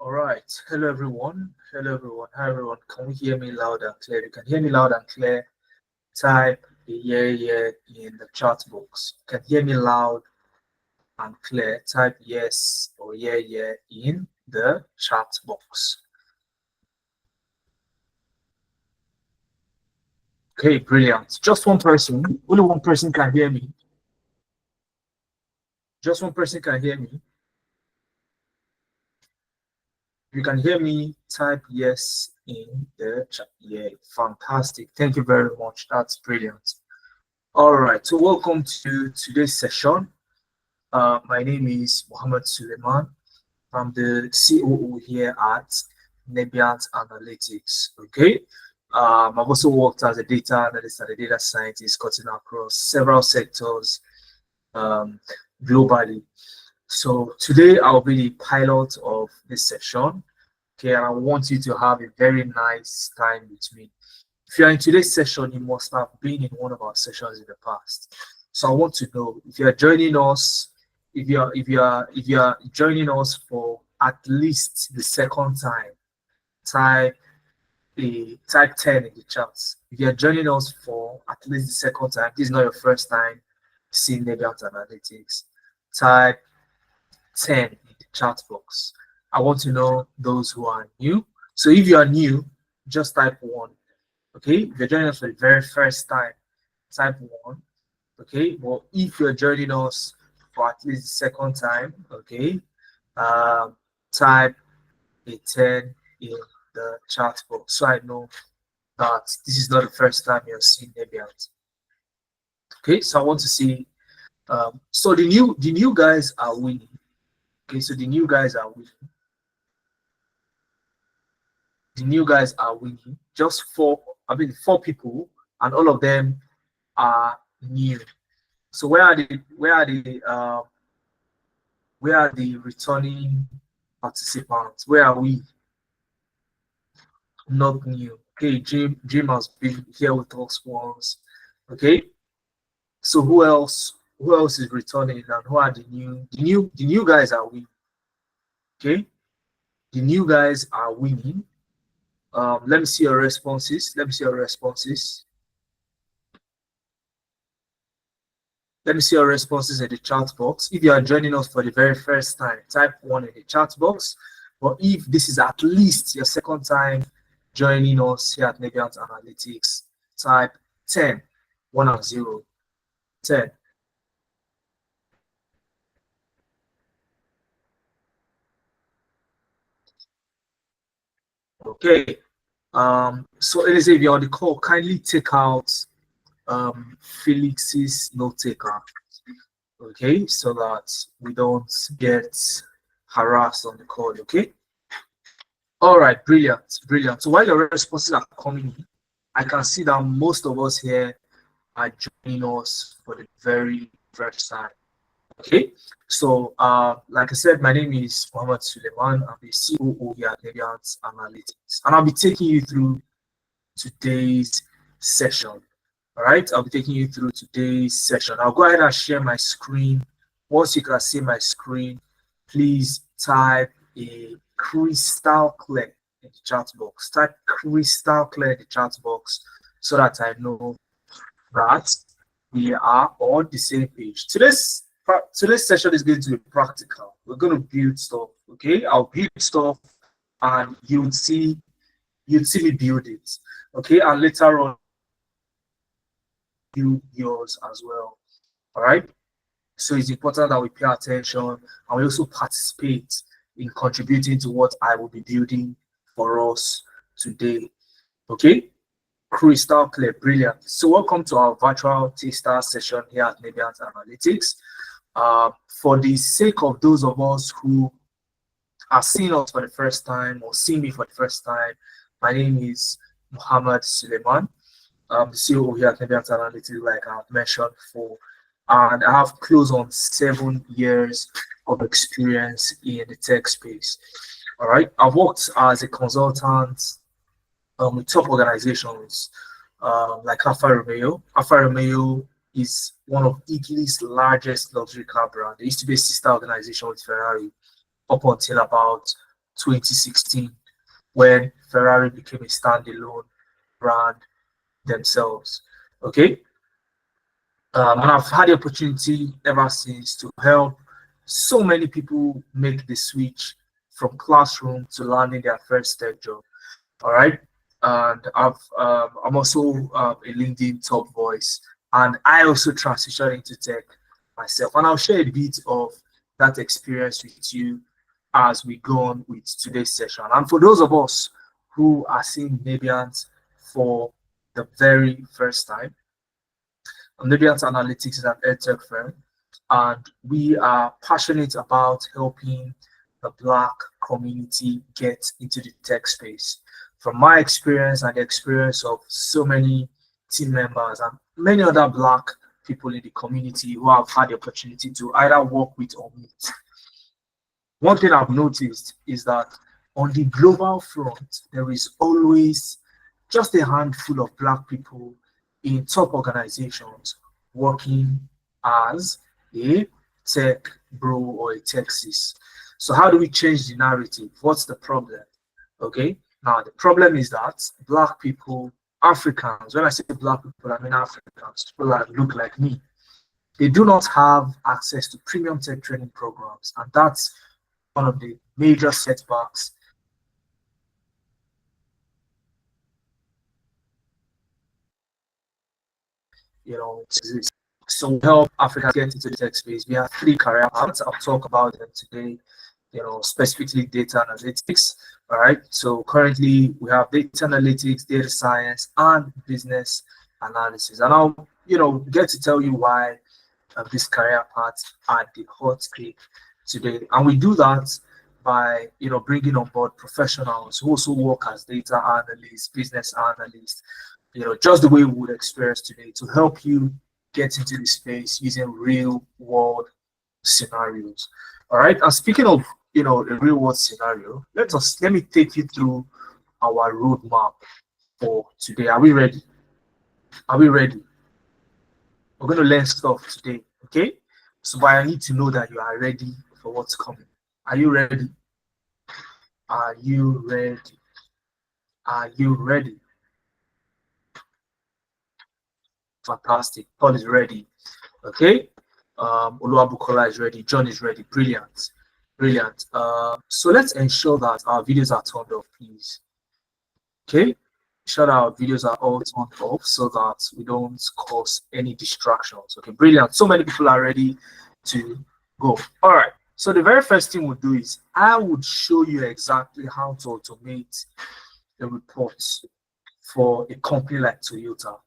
All right. Hello, everyone. Hello, everyone. Hi, everyone. Can you hear me loud and clear? You can hear me loud and clear. Type yeah in the chat box. You can hear me loud and clear. Type yes or yeah in the chat box. Okay, brilliant. Just one person. Only one person can hear me. Just one person can hear me. If you can hear me, type yes in the chat. Yeah, fantastic. Thank you very much. That's brilliant. All right, so welcome to today's session. My name is Mohammed Suleiman. I'm the COO here at Nebiant Analytics. Okay, I've also worked as a data analyst and a data scientist, cutting across several sectors um, globally. So today I'll be the pilot of this session. Okay, and I want you to have a very nice time with me. If you're in today's session, you must have been in one of our sessions in the past. So I want to know if you're joining us, if you're joining us for at least the second time, type type 10 in the chat. If you're joining us for at least the second time, this is not your first time seeing Nebiant Analytics, type 10 in the chat box. I want to know those who are new. So if you are new, just type 1. Okay, if you're joining us for the very first time, type 1. Okay, well, if you're joining us for at least the second time, okay, type a 10 in the chat box so I know that this is not the first time you're seeing Nebiant. Okay, so I want to see. So the new guys are winning. Okay, so the new guys are winning. The new guys are winning. Just four people, and all of them are new. So where are the returning participants? Where are we? Not new. Okay, Jim has been here with us once. Okay, so who else is returning, and who are the new guys are winning? Okay, the new guys are winning. Let me see your responses. Let me see your responses. Let me see your responses in the chat box. If you are joining us for the very first time, type 1 in the chat box. But if this is at least your second time joining us here at Nebiant Analytics, type 10, 1 and 0, 10. Okay. So Elise, if you're on the call, kindly take out Felix's note taker. Okay, so that we don't get harassed on the call. Okay. All right, brilliant, brilliant. So while your responses are coming in, I can see that most of us here are joining us for the very first time. Okay, so like I said, my name is Mohammed Suleiman. I'm the COO here at Nebiant Analytics, and I'll be taking you through today's session. All right, I'll be taking you through today's session. I'll go ahead and share my screen. Once you can see my screen, please type a crystal clear in the chat box. Type crystal clear in the chat box so that I know that we are on the same page. Today's session is going to be practical. We're going to build stuff. Okay, I'll build stuff, and you'd see me build it. Okay, and later on build yours as well. All right. So it's important that we pay attention and we also participate in contributing to what I will be building for us today. Okay, crystal clear, brilliant. So welcome to our virtual taster session here at Nebiant Analytics. For the sake of those of us who are seeing us for the first time or seeing me for the first time, my name is Mohammed Suleiman. I'm the CEO here at Nebiant Analytics, like I've mentioned before, and I have close on 7 years of experience in the tech space. All right, I've worked as a consultant with top organizations like Alfa Romeo. Alfa Romeo is one of Italy's largest luxury car brand. It used to be a sister organization with Ferrari up until about 2016 when Ferrari became a standalone brand themselves. Okay. And I've had the opportunity ever since to help so many people make the switch from classroom to landing their first tech job. All right. And I'm also a LinkedIn top voice, and I also transitioned into tech myself. And I'll share a bit of that experience with you as we go on with today's session. And for those of us who are seeing Nabians for the very first time, Nabians Analytics is an edtech firm, and we are passionate about helping the Black community get into the tech space. From my experience and the experience of so many team members and many other Black people in the community who have had the opportunity to either work with or meet, one thing I've noticed is that on the global front, there is always just a handful of Black people in top organizations working as a tech bro or a tech sis. So how do we change the narrative? What's the problem? Okay. Now the problem is that Black people, Africans, when I say Black people, I mean Africans, people that look like me, they do not have access to premium tech training programs. And that's one of the major setbacks. So we help Africans get into the tech space. We have 3 career paths. I'll talk about them today, specifically data analytics. All right. So currently we have data analytics, data science, and business analysis. And I'll, get to tell you why these career paths are the hot cake today. And we do that by, bringing on board professionals who also work as data analysts, business analysts, just the way we would experience today, to help you get into the space using real world scenarios. All right. And speaking of, a real world scenario, let me take you through our roadmap for today. Are we ready? Are we ready? We're going to learn stuff today. Okay. So, but I need to know that you are ready for what's coming. Are you ready? Are you ready? Are you ready? Fantastic. Paul is ready. Okay. Oluwabukola is ready. John is ready. Brilliant. Brilliant. So let's ensure that our videos are turned off, please. Okay. Ensure that our videos are all turned off so that we don't cause any distractions. Okay. Brilliant. So many people are ready to go. All right. So the very first thing we'll do is I would show you exactly how to automate the reports for a company like Toyota.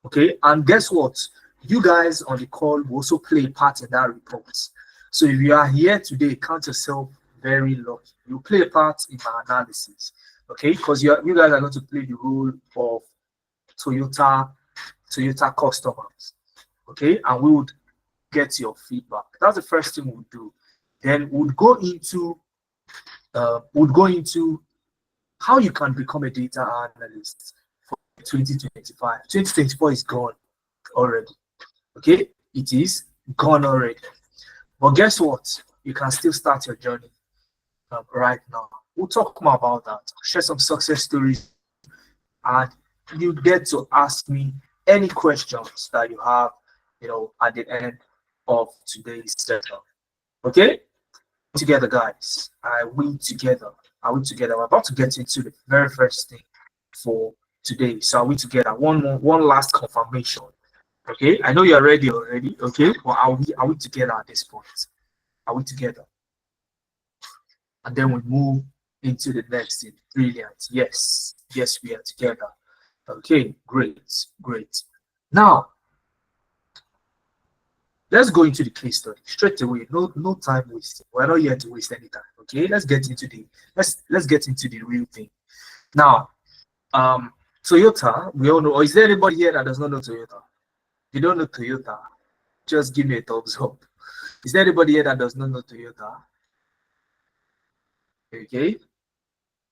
Okay, and guess what? You guys on the call will also play a part in that report. So if you are here today, count yourself very lucky. You play a part in my analysis, okay? Because you guys are going to play the role of Toyota customers, okay? And we would get your feedback. That's the first thing we'll do. Then we'll go into how you can become a data analyst. 2025. 2024 is gone already. Okay, it is gone already. But guess what? You can still start your journey right now. We'll talk more about that. Share some success stories, and you get to ask me any questions that you have, at the end of today's session. Okay, together, guys. Are we together? Are we together? We're about to get into the very first thing for today. So are we together? One last confirmation. Okay, I know you're ready already. Okay, but are we together at this point? Are we together? And then we move into the next thing. Brilliant. Yes, we are together. Okay, great. Now let's go into the case study straight away. No time wasting. We're not here to waste any time. Okay, let's get into the real thing. Now, Toyota, we all know. Or is there anybody here that does not know Toyota? If you don't know Toyota, just give me a thumbs up. Is there anybody here that does not know Toyota? Okay,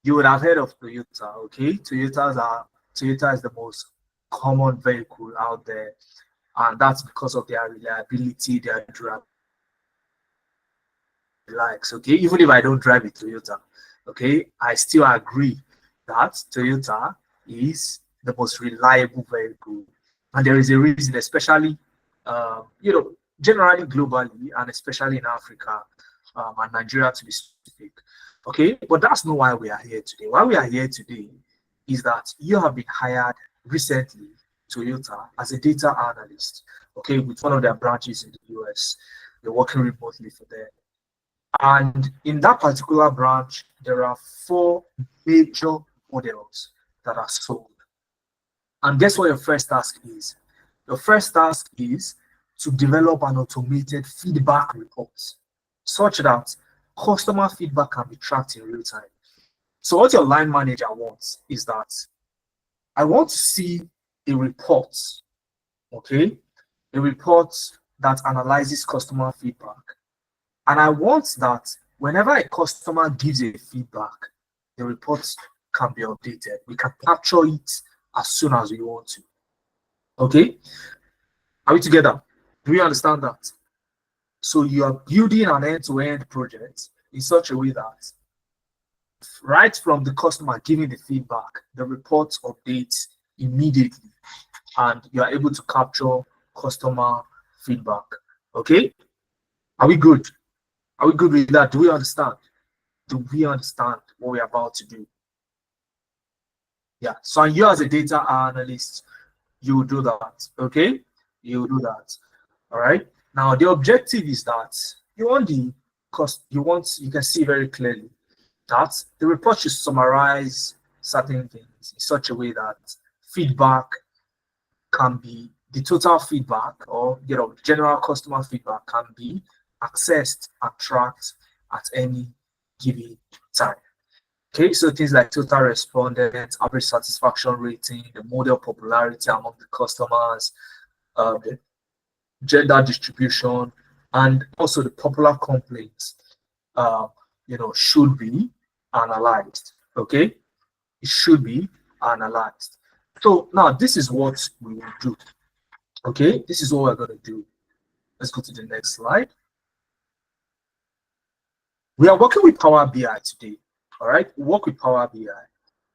you would have heard of Toyota. Okay, Toyota is the most common vehicle out there, and that's because of their reliability, their durability. Likes. Okay, even if I don't drive a Toyota, Okay, I still agree that Toyota is the most reliable vehicle, and there is a reason, especially generally globally and especially in Africa and Nigeria to be specific. Okay, but that's not why we are here today. Why we are here today is that you have been hired recently, Toyota, as a data analyst. Okay, with one of their branches in the US. You're working remotely for them. And in that particular branch, there are 4 major models that are sold. And guess what your first task is? Your first task is to develop an automated feedback report such that customer feedback can be tracked in real time. So what your line manager wants is that I want to see a report, okay? A report that analyzes customer feedback. And I want that whenever a customer gives a feedback, the report can be updated. We can capture it as soon as we want to. Okay? Are we together? Do we understand that? So you are building an end-to-end project in such a way that right from the customer giving the feedback, the report updates immediately and you are able to capture customer feedback. Okay? Are we good? Are we good with that? Do we understand? Do we understand what we're about to do? Yeah. So you as a data analyst, you do that. Okay? You do that. All right. Now the objective is that you want the cost, you can see very clearly that the report should summarize certain things in such a way that feedback can be the total feedback or general customer feedback can be accessed and tracked at any given time. Okay, so things like total respondents, average satisfaction rating, the model popularity among the customers, the gender distribution, and also the popular complaints, should be analyzed. Okay, it should be analyzed. So now this is what we will do. Okay, this is what we're going to do. Let's go to the next slide. We are working with Power BI today. All right, we work with Power BI.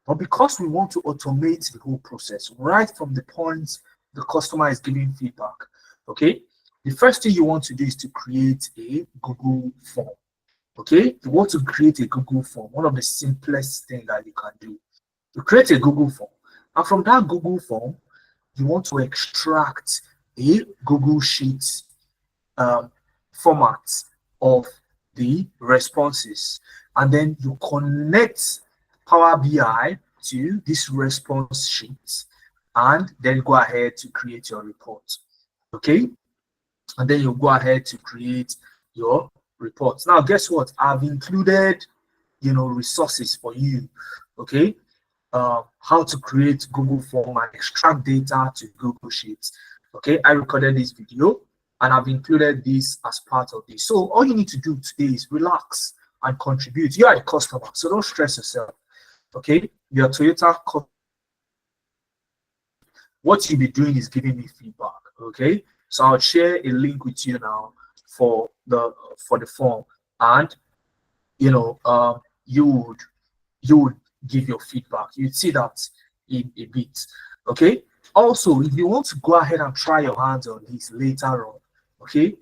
But because we want to automate the whole process right from the point the customer is giving feedback, okay, the first thing you want to do is to create a Google form. Okay, you want to create a Google form, one of the simplest things that you can do. You create a Google form, and from that Google form, you want to extract a Google Sheet format of the responses, and then you connect Power BI to this response sheet, and then go ahead to create your report. Okay, and then you go ahead to create your report. Now, guess what? I've included, resources for you. Okay, how to create Google form and extract data to Google Sheets. Okay, I recorded this video and I've included this as part of this. So all you need to do today is relax and contribute. You are a customer, so don't stress yourself. Okay, your Toyota, what you'll be doing is giving me feedback. Okay, so I'll share a link with you now for the form, and you would give your feedback. You'd see that in a bit. Okay, also if you want to go ahead and try your hands on this later on, okay,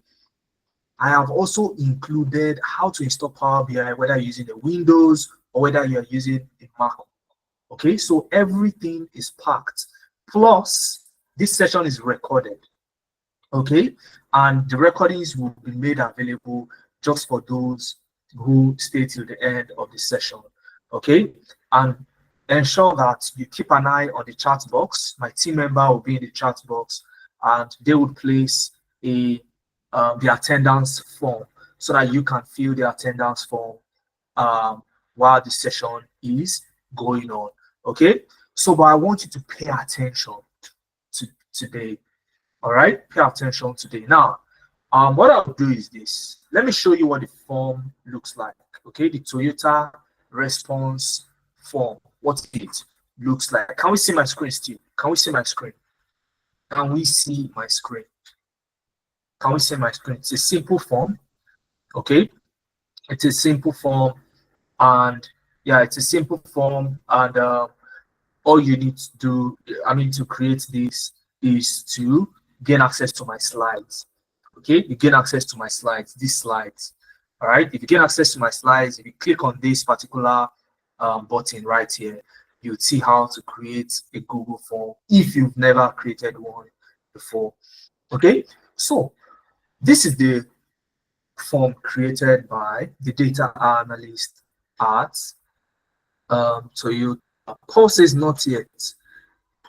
I have also included how to install Power BI, whether you're using the Windows or whether you're using a Mac. Okay, so everything is packed. Plus, this session is recorded. Okay, and the recordings will be made available just for those who stay till the end of the session. Okay, and ensure that you keep an eye on the chat box. My team member will be in the chat box, and they will place the attendance form so that you can fill the attendance form while the session is going on. Okay, so but I want you to pay attention to today. All right, pay attention today. Now, what I'll do is this. Let me show you what the form looks like. Okay, the Toyota response form. What it looks like. Can we see my screen still? Can we see my screen? Can we see my screen? Can we see my screen? It's a simple form. Okay, it's a simple form, and Yeah, it's a simple form, and all you need to do, I mean, to create this is to gain access to my slides. Okay, you gain access to my slides, these slides. All right, if you gain access to my slides, if you click on this particular button right here, you'll see how to create a Google form if you've never created one before. Okay, so this is the form created by the data analyst at so you Paul says not yet.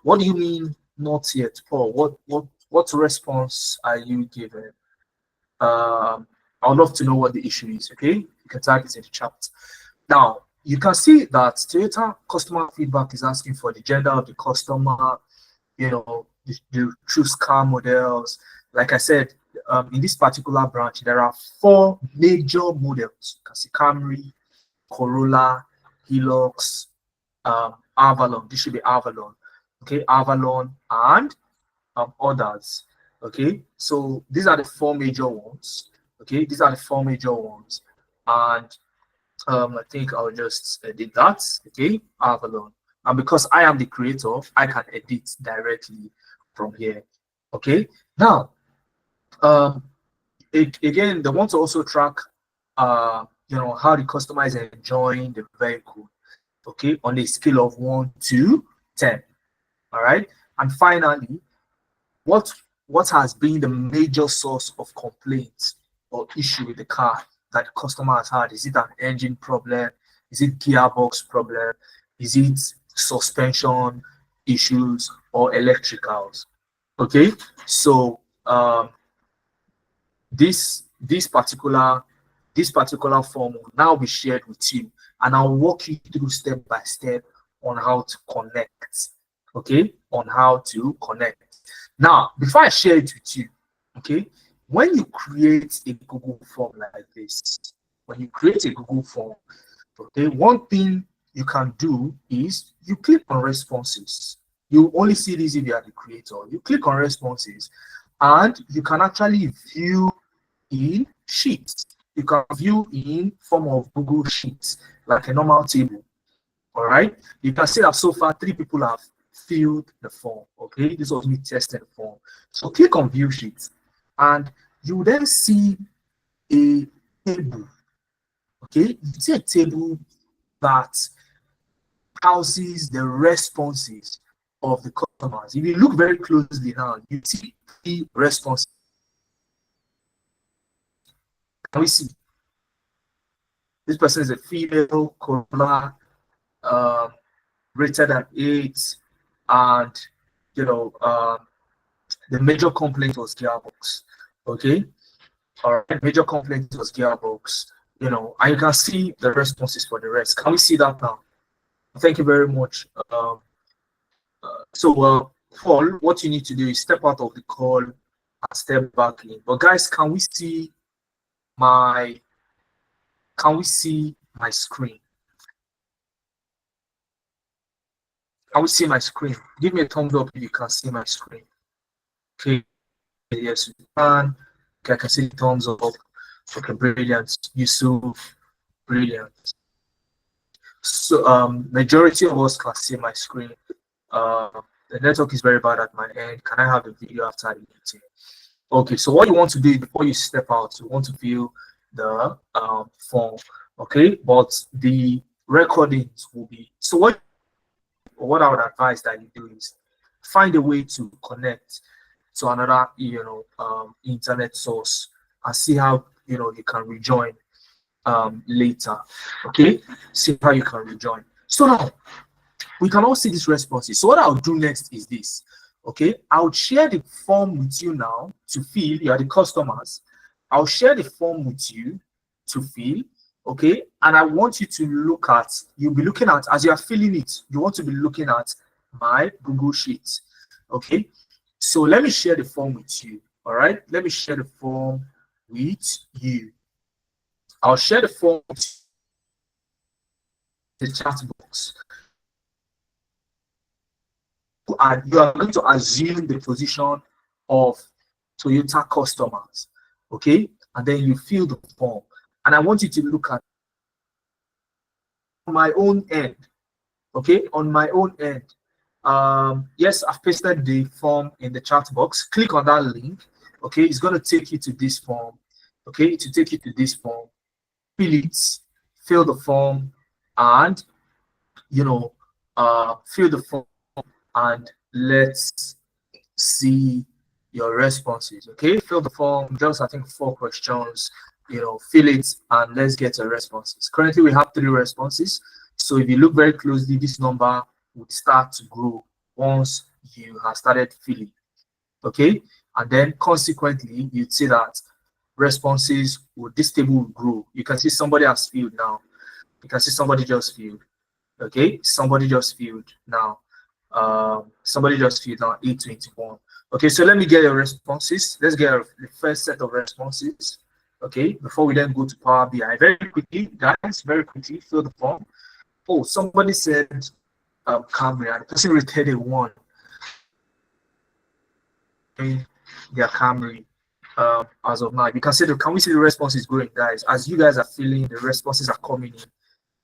What do you mean not yet, Paul? What response are you giving? I would love to know what the issue is. Okay, you can type it in the chat. Now you can see that Toyota customer feedback is asking for the gender of the customer, you know, the choose car models. Like I said, in this particular branch, there are 4 major models. You can see Camry, Corolla, Hilux, Avalon. This should be Avalon. Okay, Avalon and others. Okay, so these are the 4 major ones. Okay, these are the 4 major ones, and I think I'll just edit that. Okay, Avalon, and because I am the creator, I can edit directly from here. Okay, now again, they want to also track you know, how the customer is enjoying the vehicle, okay, on a scale of 1 to 10. All right, and finally, what has been the major source of complaints or issue with the car that the customer has had? Is it an engine problem? Is it gearbox problem? Is it suspension issues or electricals? Okay, so this particular form will now be shared with you, and I'll walk you through step by step on how to connect. Okay, on how to connect. Now, before I share it with you, okay, when you create a Google form like this, when you create a Google form, okay, one thing you can do is you click on responses. You only see this if you are the creator. You click on responses, and you can actually view in sheets. You can view in form of Google Sheets, like a normal table. All right. You can see that so far 3 people have filled the form. Okay, this was me testing the form. So click on View Sheets, and you then see a table. Okay, you see a table that houses the responses of the customers. If you look very closely now, you see the responses. Can we see? This person is a female, Corolla, rated at 8, and you know, the major complaint was gearbox. Okay, all right, major complaint was gearbox. You know, and you can see the responses for the rest. Can we see that now? Thank you very much. Paul, what you need to do is step out of the call and step back in. But guys, can we see my screen? Can we see my screen? Give me a thumbs up if you can see my screen. Okay, yes, you can. Okay, I can see the thumbs up. Okay, brilliant. Yusuf, brilliant. So majority of us can see my screen. The network is very bad at my end. Can I have the video after the meeting? Okay, so what you want to do before you step out, you want to view the form. Okay, but the recordings will be, so what I would advise that you do is find a way to connect to another, you know, internet source, and see how, you know, you can rejoin later. Okay, see how you can rejoin. So now we can all see these responses. So what I'll do next is this. Okay, I'll share the form with you now to fill. You are the customers. I'll share the form with you to fill. Okay, and I want you to look at, you'll be looking at, as you are filling it, you want to be looking at my Google Sheets. Okay, so let me share the form with you. All right, let me share the form with you. I'll share the form with the chat box, and you are going to assume the position of Toyota customers. Okay, and then you fill the form, and I want you to look at my own end, okay, on my own end, yes, I've pasted the form in the chat box. Click on that link. Okay, it's going to take you to this form. Okay, to take you to this form. Fill it, fill the form, and fill the form, and let's see your responses. Okay, fill the form. Just I think 4 questions. Fill it, and let's get your responses. Currently, we have 3 responses. So if you look very closely, this number would start to grow once you have started filling. Okay, and then consequently, you'd see that responses would, this table will grow. You can see somebody has filled now. You can see somebody just filled. Okay, somebody just filled now. Somebody just filled now 821. Okay, so let me get your responses. Let's get the first set of responses. Okay, before we then go to Power BI, very quickly, guys, very quickly, fill the form. Oh, somebody said Camry, and the person rated a 1. Their Camry as of now. You can see can we see the responses growing, guys? As you guys are filling, the responses are coming in.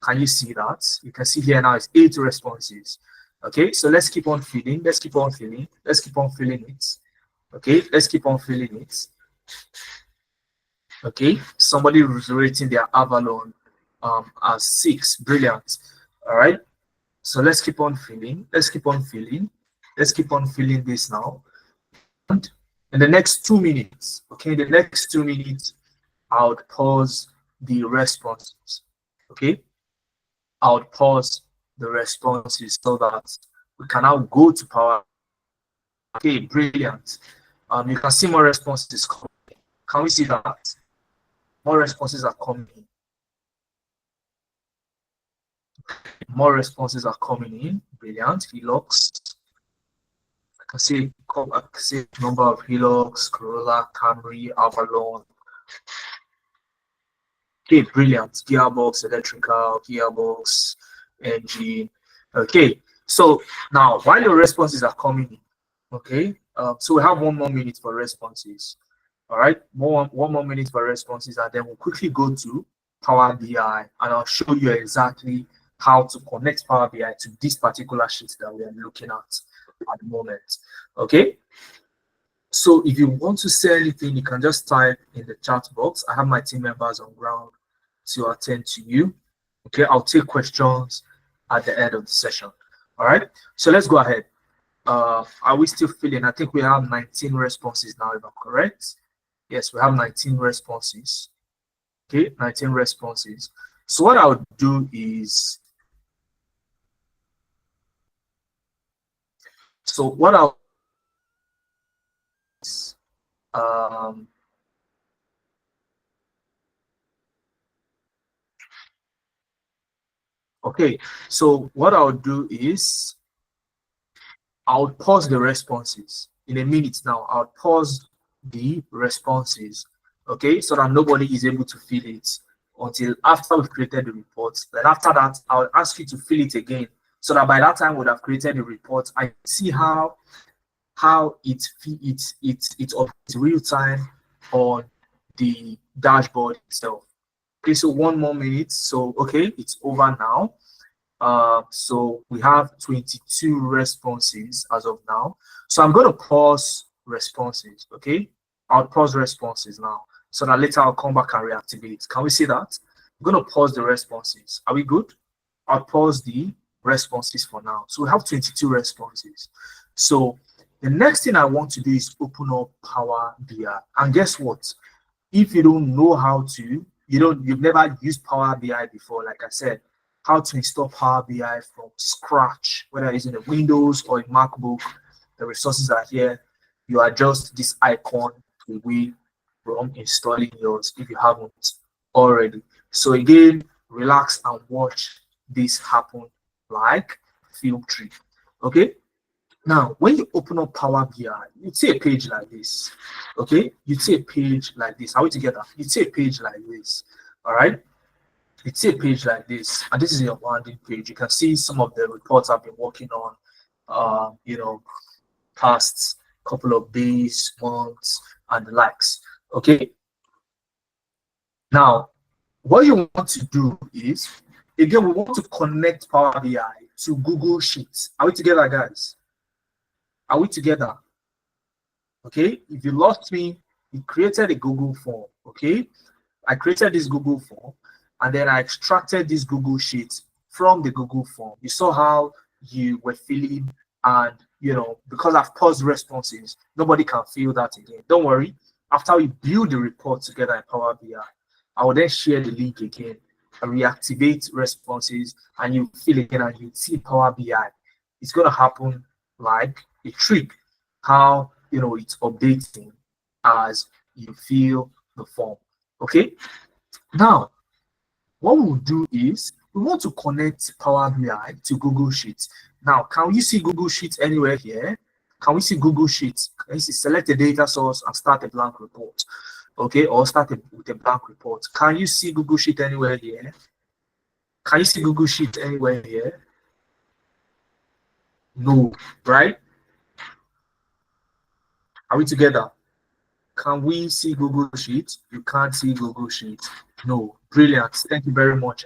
Can you see that? You can see here now it's 8 responses. Okay, so let's keep on filling. Let's keep on filling. Let's keep on filling it. Okay, let's keep on filling it. Okay, somebody is rating their Avalon as 6. Brilliant. All right, so let's keep on filling. Let's keep on filling. Let's keep on filling this now. And in the next 2 minutes, okay, in the next 2 minutes, I would pause the responses. Okay, I would pause the responses so that we can now go to Power. Okay, brilliant. You can see more responses coming. Can we see that? More responses are coming in. More responses are coming in. Brilliant. Hilux. I can see number of Hilux, Corolla, Camry, Avalon. Okay, brilliant. Gearbox, electrical, gearbox, engine. Okay, so now while your responses are coming in, okay, so we have 1 more minute for responses. All right, one more minute for responses, and then we'll quickly go to Power BI, and I'll show you exactly how to connect Power BI to this particular sheet that we are looking at the moment. Okay, so if you want to say anything, you can just type in the chat box. I have my team members on ground to attend to you. Okay, I'll take questions at the end of the session. All right, so let's go ahead. Are we still filling? I think we have 19 responses now, if I'm correct. Yes, we have 19 responses. Okay, 19 responses. So what I would do is, okay, so what I'll do is I'll pause the responses in a minute now. I'll pause the responses, okay, so that nobody is able to fill it until after we've created the report. Then after that, I'll ask you to fill it again, so that by that time we'd have created the report. I see how it's operates real time on the dashboard itself. Okay, so 1 more minute. So okay, it's over now. So we have 22 responses as of now. So I'm going to pause responses. Okay, I'll pause responses now, so that later I'll come back and reactivate. Can we see that? I'm going to pause the responses. Are we good? I'll pause the responses for now. So we have 22 responses. So the next thing I want to do is open up Power BI. And guess what? If you don't know how to, you've never used Power BI before, like I said, how to install Power BI from scratch, whether it's in a Windows or a MacBook, the resources are here. You adjust this icon away from installing yours if you haven't already. So again, relax and watch this happen like film tree. Okay, now when you open up Power BI, you'd see a page like this. Okay, you'd see a page like this. Are we together? You'd see a page like this. All right, you'd see a page like this, and this is your landing page. You can see some of the reports I've been working on past couple of days, months, and the likes. Okay, now what you want to do is Again, we want to connect Power BI to Google Sheets. Are we together, guys? Are we together? Okay, if you lost me, we created a Google form. Okay, I created this Google form and then I extracted this Google Sheet from the Google form. You saw how you were filling, and because I've paused responses, nobody can fill that again. Don't worry. After we build the report together in Power BI, I will then share the link again and reactivate responses, and you fill again and you see Power BI. It's going to happen like a trick, how it's updating as you fill the form. Okay, now what we'll do is we want to connect Power BI to Google Sheets. Now, can you see Google Sheets anywhere here? Can we see Google Sheets? Can you see, select a data source and start a blank report? Okay, or start with a blank report. Can you see Google Sheet anywhere here? Can you see Google Sheet anywhere here? No, right? Are we together? Can we see Google Sheet? You can't see Google Sheet. No. Brilliant. Thank you very much,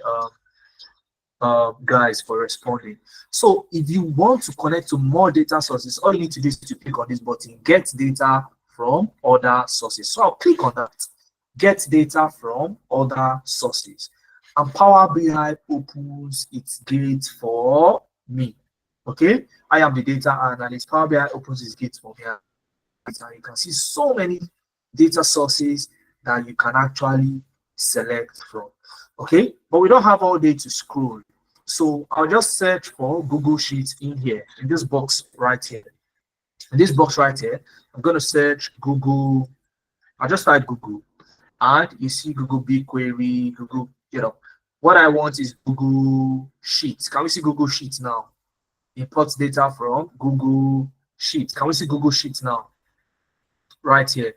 guys, for responding. So if you want to connect to more data sources, all you need to do is to click on this button, get data from other sources. So I'll click on that, get data from other sources. And Power BI opens its gate for me. Okay, I am the data analyst. Power BI opens its gate for me. And you can see so many data sources that you can actually select from. Okay, but we don't have all day to scroll, so I'll just search for Google Sheets in here, in this box right here. In this box right here, I'm going to search Google. I'll just type Google, and you see Google BigQuery, Google. What I want is Google Sheets. Can we see Google Sheets now? Import data from Google Sheets. Can we see Google Sheets now? Right here.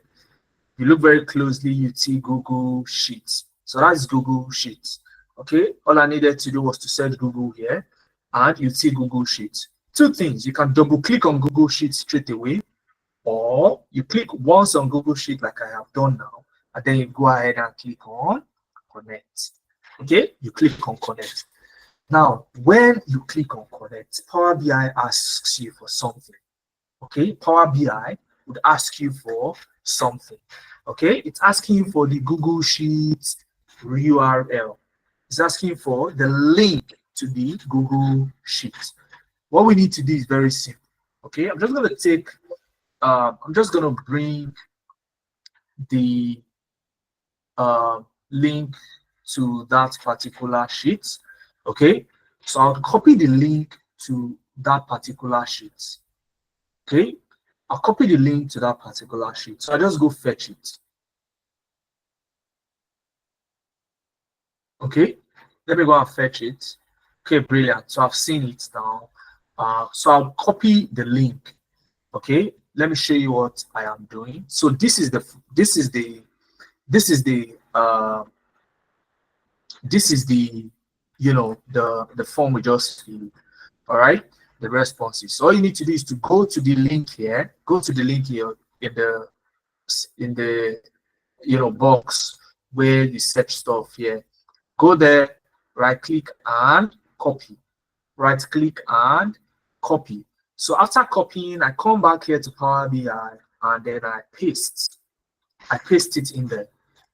You look very closely, you see Google Sheets. So that's Google Sheets. Okay, all I needed to do was to search Google here, and you see Google Sheets. Two things: you can double click on Google Sheets straight away, or you click once on Google Sheet like I have done now, and then you go ahead and click on Connect. Okay, you click on Connect. Now, when you click on Connect, Power BI asks you for something. Okay, Power BI would ask you for something. Okay, it's asking you for the Google Sheets URL. It's asking for the link to the Google Sheets. What we need to do is very simple. Okay, I'm just going to bring the link to that particular sheet. Okay, so I'll copy the link to that particular sheet. Okay, I'll copy the link to that particular sheet. So I just go fetch it. Okay, let me go and fetch it. Okay, brilliant. So I've seen it now. So I'll copy the link. Okay, let me show you what I am doing. So this is the the form we just filled. All right, the responses. So all you need to do is to go to the link here. Go to the link here in the box where you search stuff here. Go there, right click and copy. Right click and copy. So after copying, I come back here to Power BI and then I paste it in there.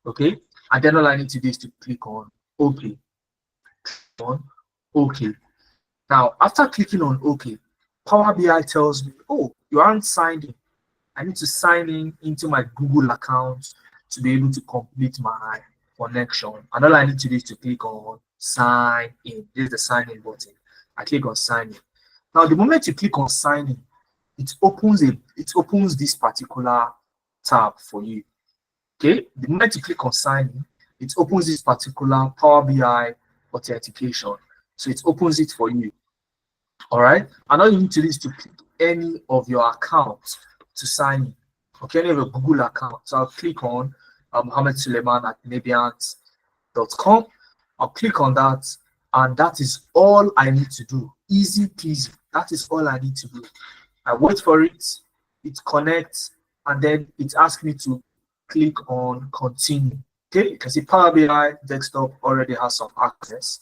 Okay, and then all I need to do is to click on OK. OK. Now, after clicking on OK, Power BI tells me, oh, you aren't signed in. I need to sign in into my Google account to be able to complete my connection. And all I need to do is to click on sign in. This is the sign in button. I click on sign in. Now, the moment you click on sign in, it opens this particular tab for you. Okay, the moment you click on sign in, it opens this particular Power BI authentication. So it opens it for you. All right, and all you need to do is to pick any of your accounts to sign in. Okay, any of your Google accounts. So I'll click on Mohammed Suleiman at Nebiant.com. I'll click on that, and that is all I need to do. Easy peasy. That is all I need to do. I wait for it, it connects, and then it asks me to click on continue. Okay, you can see Power BI desktop already has some access.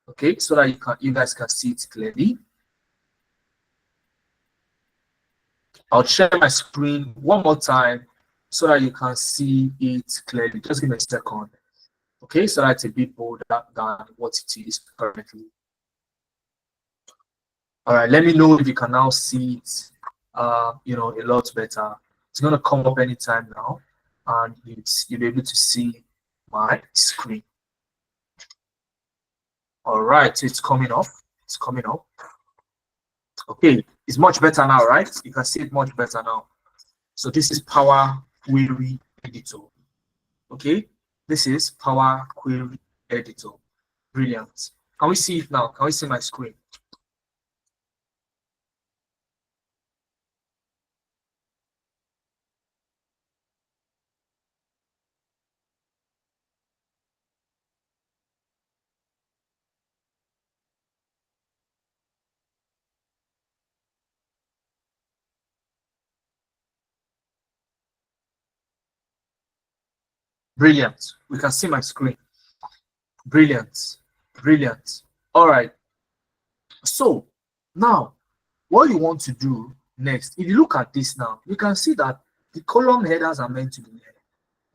okay, so that you guys can see it clearly. I'll share my screen one more time so that you can see it clearly. Just give me a second. Okay, so that's a bit bolder than what it is currently. All right, let me know if you can now see it, you know, a lot better. It's going to come up anytime now, and you'll be able to see my screen. All right, so it's coming up. It's coming up. Okay, it's much better now, right? You can see it much better now. So this is Power Query Editor. Okay, this is Power Query Editor. Brilliant. Can we see it now? Can we see my screen? Brilliant. We can see my screen. Brilliant. Brilliant. All right. So now what you want to do next, if you look at this now, you can see that the column headers are meant to be here.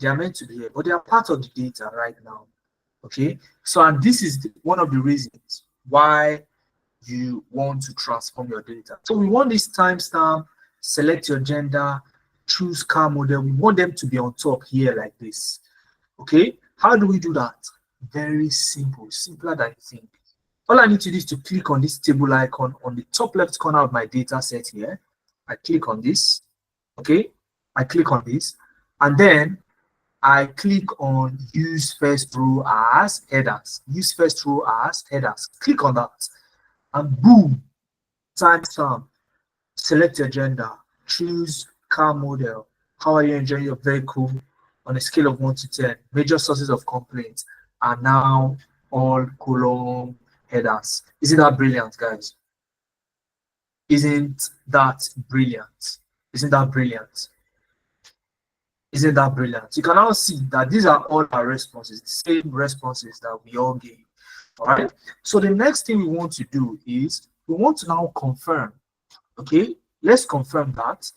They are meant to be here, but they are part of the data right now. Okay. So, and this is one of the reasons why you want to transform your data. So we want this timestamp, select your gender, choose car model. We want them to be on top here like this. Okay, how do we do that? Very simple, simpler than you think. All I need to do is to click on this table icon on the top left corner of my data set here. I click on this. Okay, I click on this, and then I click on use first row as headers. Use first row as headers. Click on that, and boom, timestamp, select your gender, choose car model. How are you enjoying your vehicle on a scale of 1 to 10? Major sources of complaints are now all column headers. Isn't that brilliant, guys? Isn't that brilliant? Isn't that brilliant? Isn't that brilliant? You can now see that these are all our responses, the same responses that we all gave. All right. So the next thing we want to do is we want to now confirm. Okay, let's confirm that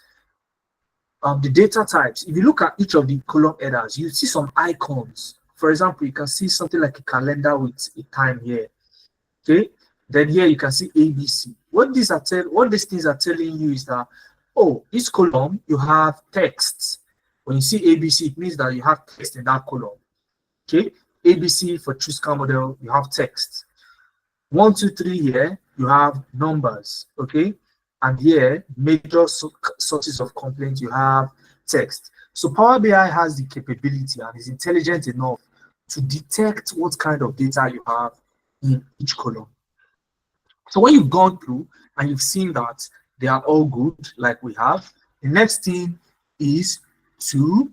the data types. If you look at each of the column headers, you see some icons. For example, you can see something like a calendar with a time here. Okay, then here you can see ABC. What these things are telling you is that, oh, this column you have text. When you see ABC, it means that you have text in that column. Okay, ABC for choose car model, you have text. 1, 2, 3 here, you have numbers. Okay, and here major sources of complaint, you have text. So Power BI has the capability and is intelligent enough to detect what kind of data you have in each column. So when you've gone through and you've seen that they are all good, like we have, the next thing is to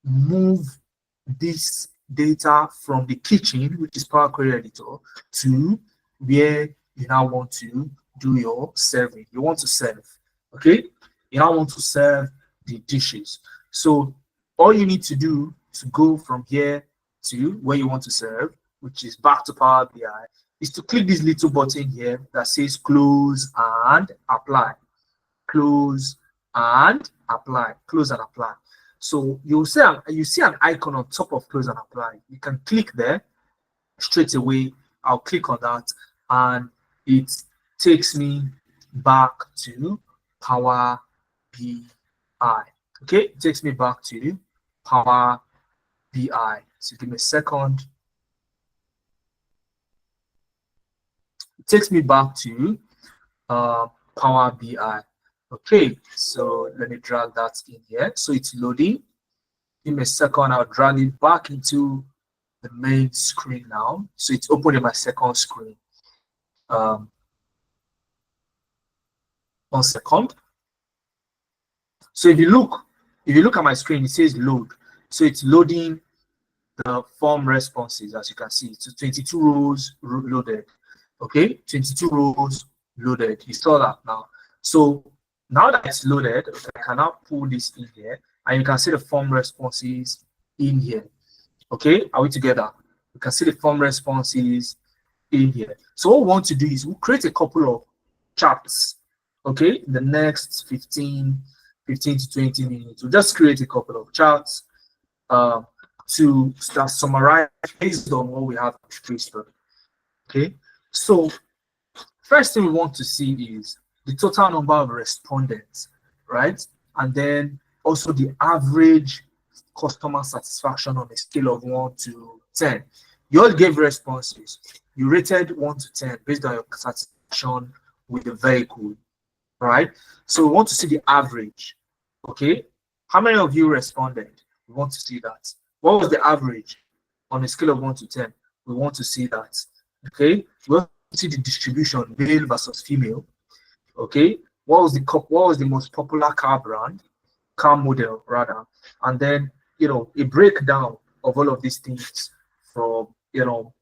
move this data from the kitchen, which is Power Query Editor, to where you now want to do your serving. You want to serve, okay? You now want to serve the dishes. So all you need to do to go from here to where you want to serve, which is back to Power BI, is to click this little button here that says close and apply. Close and apply. Close and apply. So you see an icon on top of close and apply. You can click there straight away. I'll click on that and it takes me back to Power BI. Okay, it takes me back to Power BI. So give me a second. It takes me back to Power BI. Okay, so let me drag that in here. So it's loading. Give me a second. I'll drag it back into the main screen now. So it's opening my second screen. 1 second. So if you look at my screen, it says load. So it's loading the form responses, as you can see. So 22 rows loaded. Okay, 22 rows loaded. You saw that now. So now that it's loaded, I can now pull this in here, and you can see the form responses in here. Okay, are we together? You can see the form responses in here. So what we want to do is we'll create a couple of charts, okay, in the next 15 to 20 minutes. We'll just create a couple of charts to start summarize based on what we have in Facebook. Okay, so first thing we want to see is the total number of respondents, right? And then also the average customer satisfaction on a scale of 1 to 10. You all gave responses. You rated 1 to 10 based on your satisfaction with the vehicle, right? So we want to see the average, okay? How many of you responded? We want to see that. What was the average on a scale of 1 to 10? We want to see that, okay? We want to see the distribution, male versus female, okay? What was the most popular car model rather? And then, you know, a breakdown of all of these things from, you know,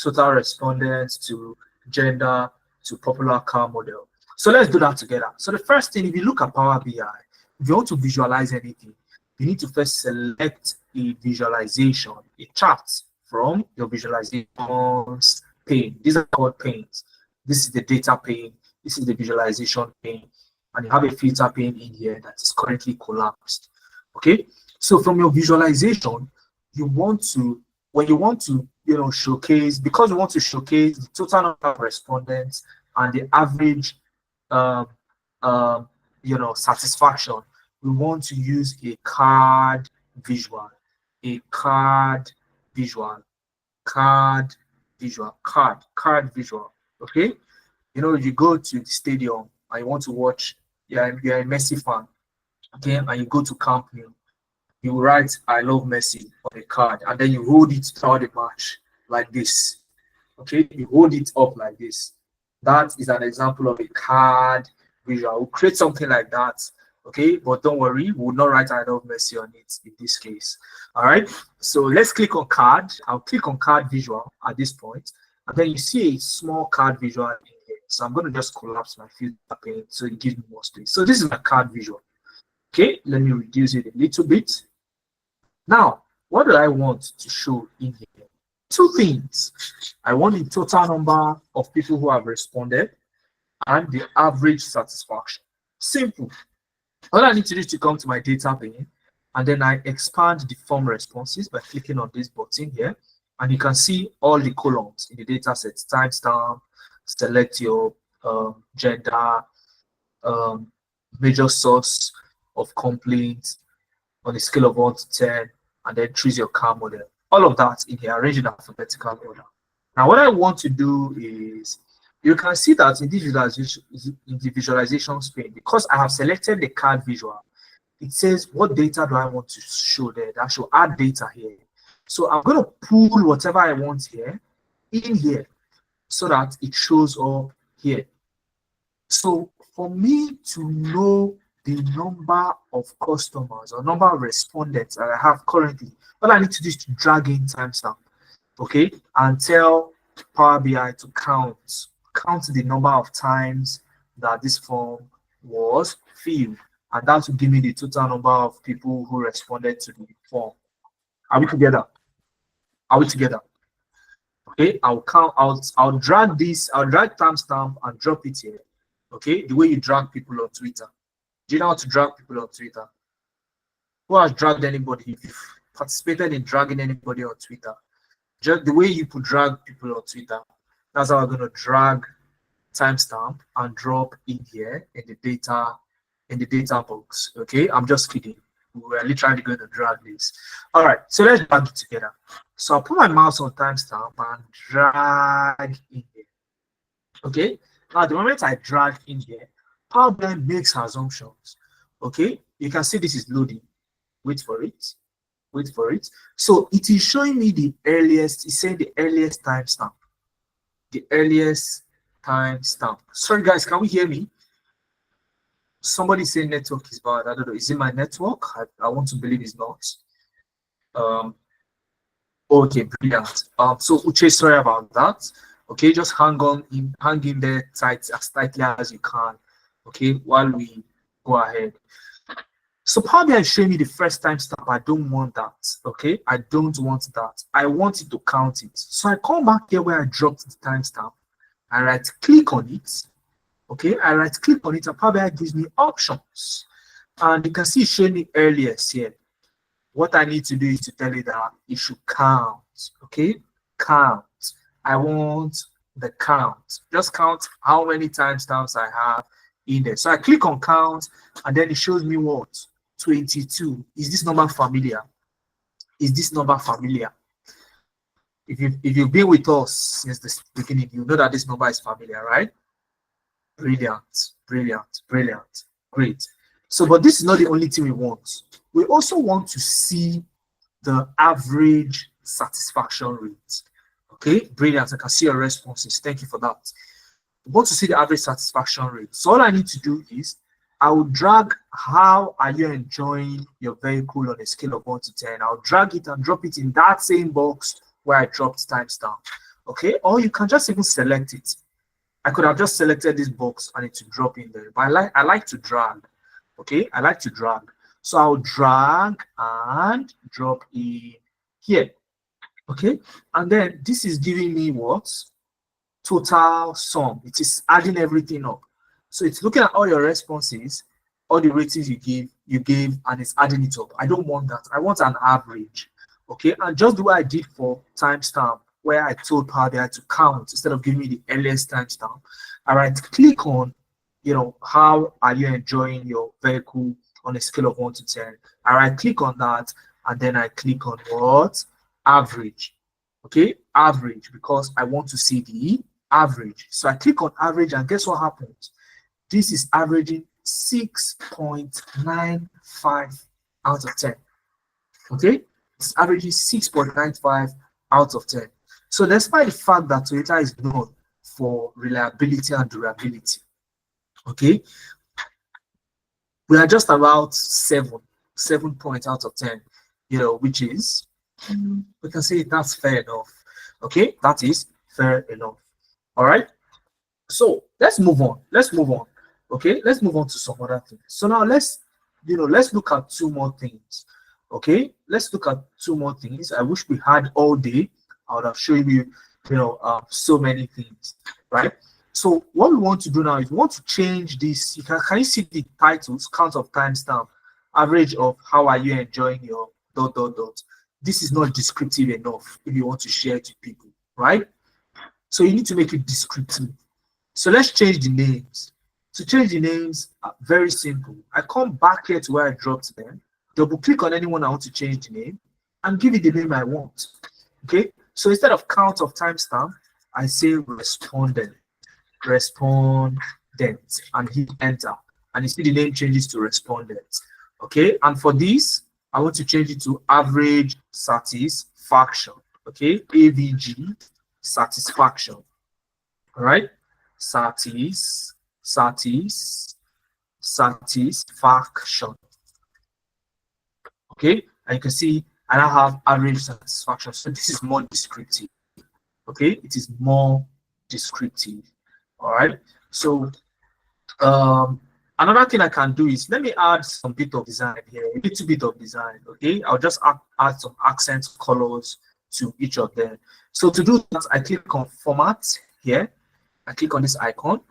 total respondents to gender to popular car model. So let's do that together. So the first thing, if you look at Power BI, if you want to visualize anything, you need to first select a visualization, a chart from your visualizations pane. These are called panes. This is the data pane. This is the visualization pane. And you have a filter pane in here that is currently collapsed. Okay. So from your visualization, you want to, when you want to, you know, showcase, because we want to showcase the total number of respondents and the average, you know, satisfaction, we want to use a card visual, card visual. Okay. You know, if you go to the stadium and you want to watch, you're a Messi fan, okay, and you go to Camp Nou, you write "I love Messi" on a card, and then you hold it throughout the match like this. Okay, you hold it up like this. That is an example of a card visual. We'll create something like that. Okay, but don't worry, we'll not write "I love Messi" on it in this case. All right, so let's click on card. I'll click on card visual at this point, and then you see a small card visual in here. So I'm going to just collapse my filter pane so it gives me more space. So this is my card visual. Okay, let me reduce it a little bit. Now, what do I want to show in here? Two things. I want the total number of people who have responded and the average satisfaction. Simple. All I need to do is to come to my data pane, and then I expand the form responses by clicking on this button here, and you can see all the columns in the data set: timestamp, select your gender, major source of complaints on a scale of 1 to 10, and then choose your car model. All of that in here, arranged in alphabetical order. Now, what I want to do is, you can see that in the visualization pane, because I have selected the card visual, it says what data do I want to show there. I should add data here. So I'm going to pull whatever I want here in here so that it shows up here. So for me to know the number of customers or number of respondents that I have currently, all I need to do is to drag in timestamp, okay, and tell Power BI to count the number of times that this form was filled, and that will give me the total number of people who responded to the form. Are we together? Are we together? Okay, I'll count out. I'll drag timestamp and drop it here. Okay, the way you drag people on Twitter. Do you know how to drag people on Twitter? Who has dragged anybody? If you've participated in dragging anybody on Twitter, just the way you could drag people on Twitter, that's how I'm going to drag timestamp and drop in here in the data box. Okay, I'm just kidding. We're literally going to drag this. All right, so let's drag it together. So I'll put my mouse on timestamp and drag in here. Okay, now the moment I drag in here, Power BI makes assumptions. Okay, you can see this is loading. Wait for it. Wait for it. So it is showing me the earliest. It's saying the earliest timestamp. The earliest timestamp. Sorry guys, can we hear me? Somebody saying network is bad. I don't know. Is it my network? I want to believe it's not. Okay, brilliant. So Uche, sorry about that. Okay, just hang in there as tightly as you can. Okay, while we go ahead. So Power BI is showing me the first timestamp. I don't want that. Okay, I don't want that. I want it to count it. So I come back here where I dropped the timestamp. I right click on it. Okay, I right click on it and Power BI gives me options. And you can see it's showing me earlier here. What I need to do is to tell it that it should count. Okay, count. I want the count. Just count how many timestamps I have in there. So I click on count and then it shows me what? 22. Is this number familiar? Is this number familiar? If you've been with us since the beginning, you know that this number is familiar, right? Brilliant, brilliant, brilliant. Great. So, but this is not the only thing we want. We also want to see the average satisfaction rate. Okay, brilliant. I can see your responses. Thank you for that. We want to see the average satisfaction rate. So all I need to do is I will drag how are you enjoying your vehicle on a scale of 1 to 10. I'll drag it and drop it in that same box where I dropped timestamp. Okay, or you can just even select it. I could have just selected this box and it to drop in there, but I like to drag. Okay, I like to drag. So I'll drag and drop in here. Okay, and then this is giving me what? Total sum. It is adding everything up. So it's looking at all your responses, all the ratings you gave, and it's adding it up. I don't want that. I want an average. Okay, and just the way I did for timestamp, where I told Power BI to count instead of giving me the earliest timestamp. I right click on, how are you enjoying your vehicle on a scale of 1 to 10. I right click on that and then I click on what? Average. Okay, average, because I want to see the average. So I click on average and guess what happens? This is averaging 6.95 out of 10. Okay, it's averaging 6.95 out of 10. So despite the fact that Toyota is known for reliability and durability, okay, we are just about 7 points out of 10, which is, we can say that's fair enough. Okay, that is fair enough. All right, so let's move on. Okay, let's move on to some other things. So now let's look at 2 more things. Okay, let's look at 2 more things. I wish we had all day. I would have shown you, so many things, right? So what we want to do now is we want to change this. Can you see the titles? Count of timestamp, average of how are you enjoying your ... This is not descriptive enough if you want to share it to people, right? So you need to make it descriptive. So let's change the names. To change the names, very simple. I come back here to where I dropped them, double click on anyone I want to change the name, and give it the name I want. Okay, so instead of count of timestamp, I say respondent, and hit enter. And you see the name changes to respondent. Okay, and for this, I want to change it to average satisfaction. Okay, AVG satisfaction. All right, satisfaction. Okay, and you can see I now have average satisfaction. So this is more descriptive. Okay, it is more descriptive. All right, so another thing I can do is let me add some bit of design here, a little bit of design. Okay, I'll just add some accent colors to each of them. So to do that, I click on format here. I click on this icon.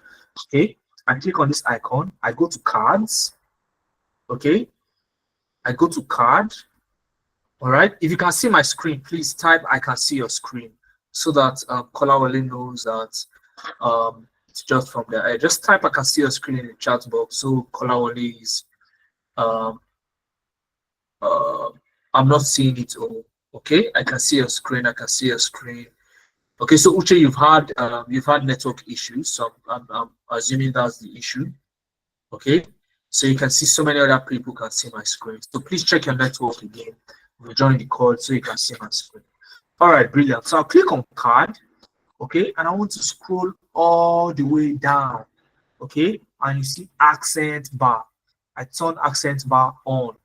Okay, I click on this icon. I go to cards. Okay, I go to card. All right, if you can see my screen, please type I can see your screen so that Kolawole knows that it's just from there. I just type I can see your screen in the chat box. So Kolawole is I'm not seeing it all. Okay, I can see your screen. I can see your screen. Okay, so Uche, you've had network issues. So I'm assuming that's the issue. Okay, so you can see so many other people can see my screen. So please check your network again. We'll join the call so you can see my screen. All right, brilliant. So I'll click on card. Okay, and I want to scroll all the way down. Okay, and you see accent bar. I turn accent bar on.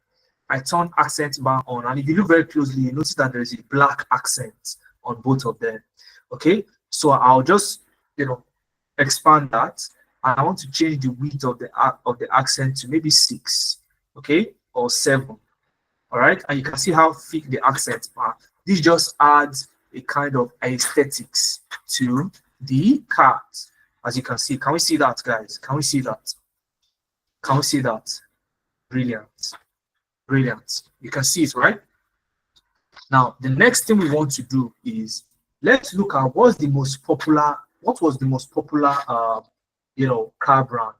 And if you look very closely, you notice that there is a black accent on both of them. Okay, so I'll just expand that. And I want to change the width of the accent to maybe 6. Okay, or 7. All right, and you can see how thick the accents are. This just adds a kind of aesthetics to the cards, as you can see. Can we see that, guys? Can we see that? Can we see that? Brilliant. Brilliant. You can see it, right? Now, the next thing we want to do is let's look at what was the most popular car brand.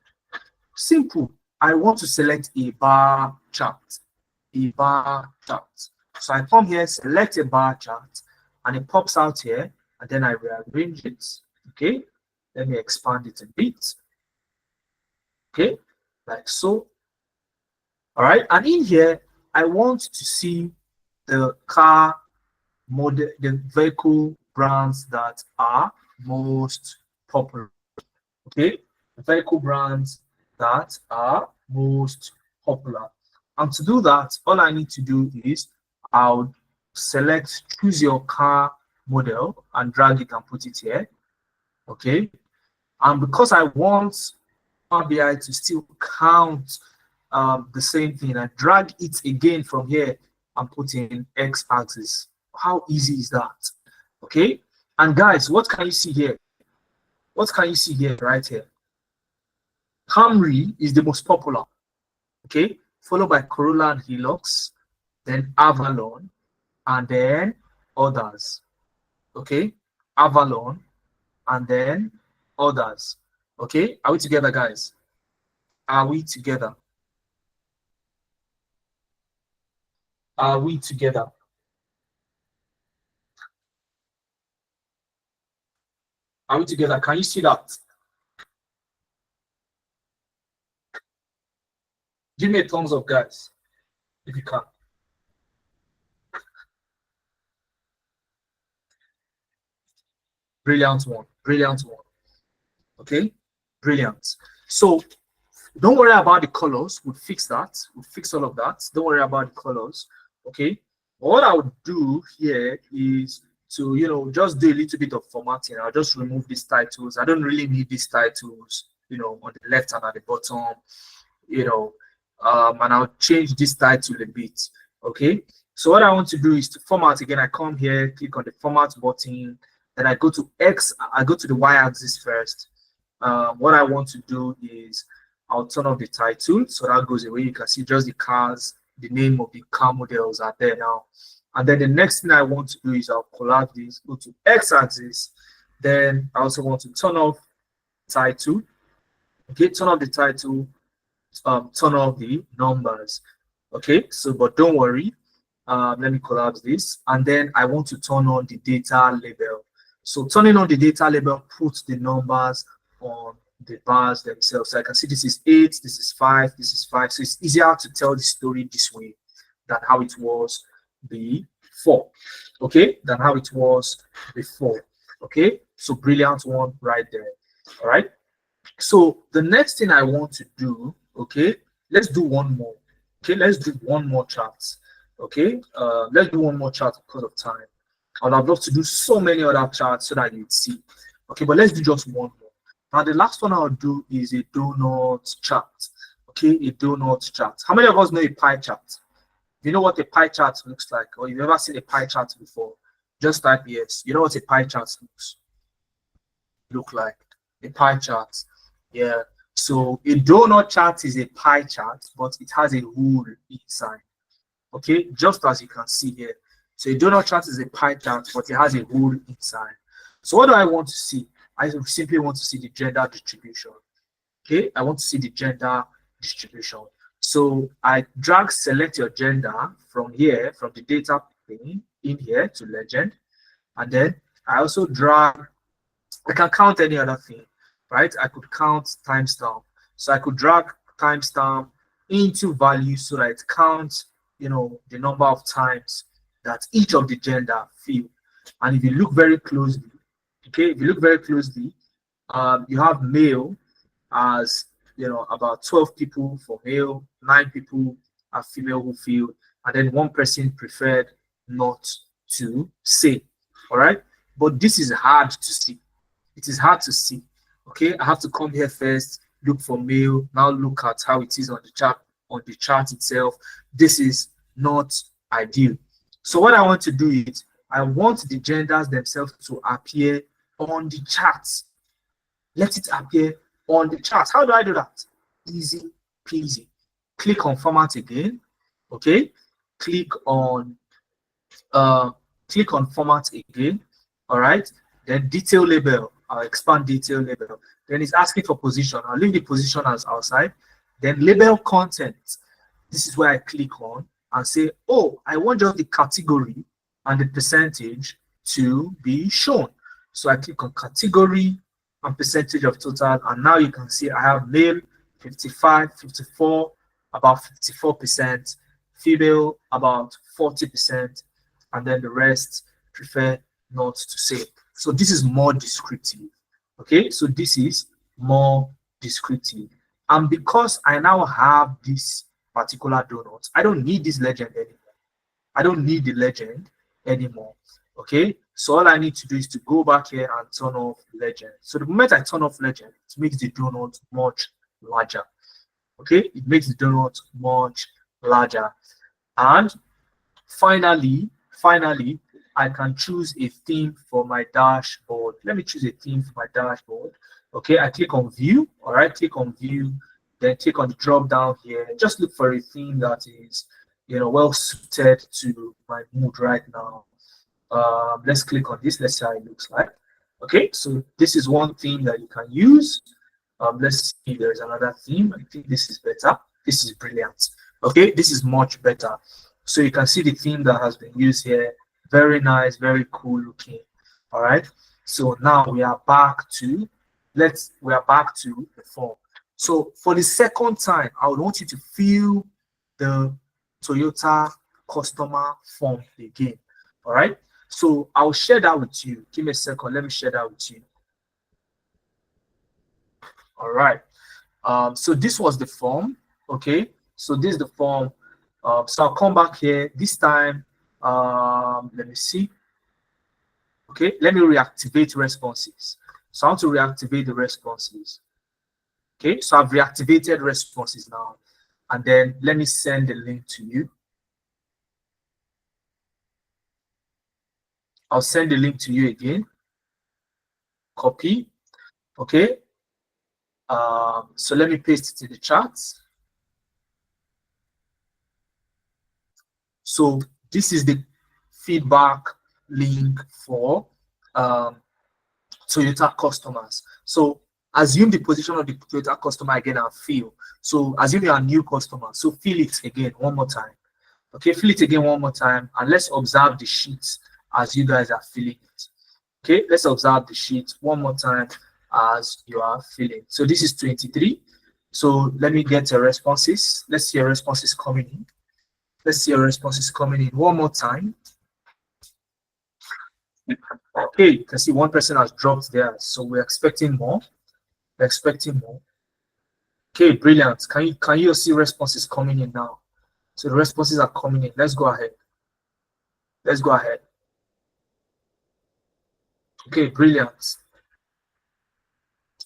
Simple. I want to select a bar chart. A bar chart. So I come here, select a bar chart, and it pops out here, and then I rearrange it. Okay, let me expand it a bit. Okay, like so. All right, and in here, I want to see the car model, the vehicle brands that are most popular. Okay, vehicle brands that are most popular. And to do that, all I need to do is I'll select choose your car model and drag it and put it here. Okay, and because I want Power BI to still count the same thing, I drag it again from here and put in x-axis. How easy is that? Okay, and guys, what can you see here? What can you see here right here? Camry is the most popular. Okay, followed by Corolla and Hilux, then Avalon, and then others. Okay, Avalon, and then others. Okay, are we together, guys? Are we together? Are we together? Are we together? Can you see that? Give me a thumbs up, guys, if you can. Brilliant one. Brilliant one. Okay, brilliant. So don't worry about the colors. We'll fix that. We'll fix all of that. Don't worry about the colors. Okay. What I would do here is to just do a little bit of formatting. I'll just remove these titles. I don't really need these titles, on the left and at the bottom, and I'll change this title a bit. Okay. So what I want to do is to format again. I come here, click on the format button, then I go to the y-axis first. What I want to do is I'll turn off the title, so that goes away. You can see just the cars, the name of the car models are there now. And then the next thing I want to do is I'll collapse this, go to x-axis. Then I also want to turn off title. Okay, turn off the title, turn off the numbers. Okay, so but don't worry. Let me collapse this. And then I want to turn on the data label. So turning on the data label puts the numbers on the bars themselves. So I can see this is 8, this is 5, this is 5. So it's easier to tell the story this way than how it was before. Okay, than how it was before. Okay, so brilliant one right there. All right. So the next thing I want to do, okay, let's do one more. Okay, let's do one more chart. Okay, let's do one more chart because of time. I'd love to do so many other charts so that you'd see. Okay, but let's do just one more. Now, the last one I'll do is a donut chart. Okay, a donut chart. How many of us know a pie chart? You know what a pie chart looks like, or you've ever seen a pie chart before? Just type yes. You know what a pie chart look like? A pie chart. Yeah. So a donut chart is a pie chart, but it has a hole inside. Okay, just as you can see here. So a donut chart is a pie chart, but it has a hole inside. So what do I want to see? I simply want to see the gender distribution. Okay, I want to see the gender distribution. So I drag select your gender from here, from the data pane in here to legend. And then I also drag, I can count any other thing, right? I could count timestamp. So I could drag timestamp into value so that it counts, the number of times that each of the gender field. And if you look very closely, okay, if you look very closely, you have male as about 12 people for male, 9 people are female who filled, and then 1 person preferred not to say. All right, but this is hard to see. It is hard to see. Okay, I have to come here first, look for male, now look at how it is on the chart on the chart itself. This is not ideal. So what I want to do is I want the genders themselves to appear on the charts. Let it appear on the charts. How do I do that? Easy peasy. Click on format again. Okay. Click on format again. All right. Then detail label. I'll expand detail label. Then it's asking for position. I'll leave the position as outside. Then label content. This is where I click on and say, oh, I want just the category and the percentage to be shown. So I click on category and percentage of total. And now you can see I have male 55, 54, about 54%, female about 40%, and then the rest prefer not to say. So this is more descriptive. Okay, so this is more descriptive. And because I now have this particular donut, I don't need this legend anymore. I don't need the legend anymore. Okay, so all I need to do is to go back here and turn off legend. So the moment I turn off legend, it makes the donut much larger. Okay, it makes the donut much larger. And finally, I can choose a theme for my dashboard. Let me choose a theme for my dashboard. Okay, I click on view. All right, click on view, then click on the drop down here. Just look for a theme that is, well suited to my mood right now. Let's click on this. Let's see how it looks like. Okay, so this is one theme that you can use. Let's see if there's another theme. I think this is better. This is brilliant. Okay, this is much better. So you can see the theme that has been used here. Very nice, very cool looking. All right. So now we are back to the form. So for the second time, I would want you to fill the Toyota customer form again. All right. So I'll share that with you. Give me a second. Let me share that with you. All right. So this was the form. Okay. So this is the form. So I'll come back here this time. Let me see. Okay, let me reactivate responses. So I want to reactivate the responses. Okay, so I've reactivated responses now. And then let me send the link to you. I'll send the link to you again. Copy. Okay. So let me paste it in the chat. So this is the feedback link for Toyota customers. So assume the position of the Toyota customer again and fill. So assume you're a new customer. So fill it again one more time. Okay, fill it again one more time. And let's observe the sheets as you guys are filling it. Okay, let's observe the sheet one more time as you are filling. So this is 23. So let me get your responses. Let's see your responses coming in. Let's see your responses coming in one more time. Okay, you can see one person has dropped there. So we're expecting more. We're expecting more. Okay, brilliant. Can you see responses coming in now? So the responses are coming in. Let's go ahead. Let's go ahead. Okay, brilliant.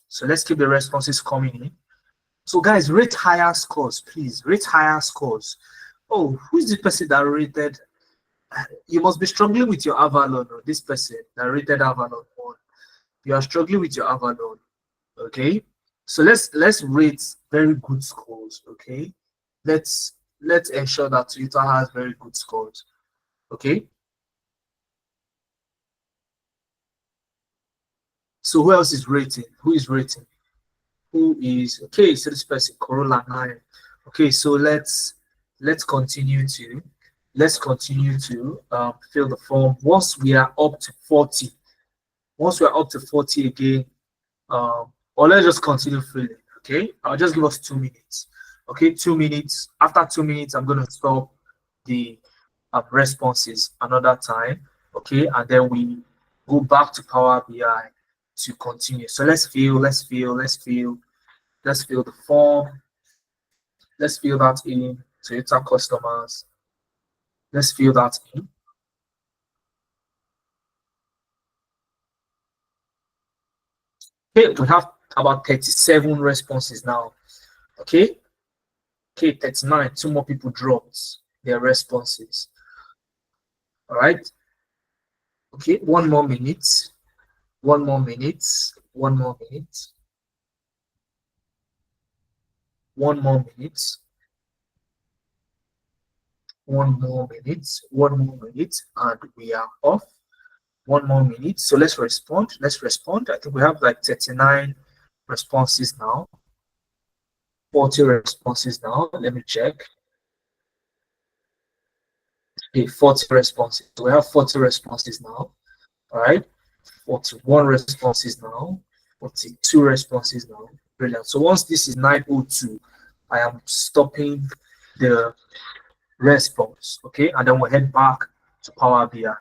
So let's keep the responses coming in. So guys, rate higher scores, please. Rate higher scores. Oh, who is the person that rated? You must be struggling with your Avalon. Or this person that rated Avalon 1. You are struggling with your Avalon. Okay. So let's rate very good scores. Okay. Let's ensure that Twitter has very good scores. Okay. So who else is rating? Who is rating? Who is okay? So this person Corolla 9. Okay, so let's continue to fill the form. Once we are up to 40, once we are up to 40 again, or let's just continue filling. Okay, I'll just give us 2 minutes. Okay, 2 minutes. After 2 minutes, I'm going to stop the responses another time. Okay, and then we go back to Power BI to continue. So let's fill the form. Let's fill that in. Toyota customers. Let's fill that in. Okay, we have about 37 responses now. Okay, Okay, 39. Two more people dropped their responses. All right. Okay, 1 more minute. 1 more minute. 1 more minute. 1 more minute. 1 more minute. 1 more minute, and we are off. 1 more minute. So let's respond. Let's respond. I think we have like 39 responses now. 40 responses now. Let me check. Okay, 40 responses. So we have 40 responses now. All right. 41 responses now. 42 responses now. Brilliant. So once this is 9:02, I am stopping the response. Okay, and then we'll head back to Power BI.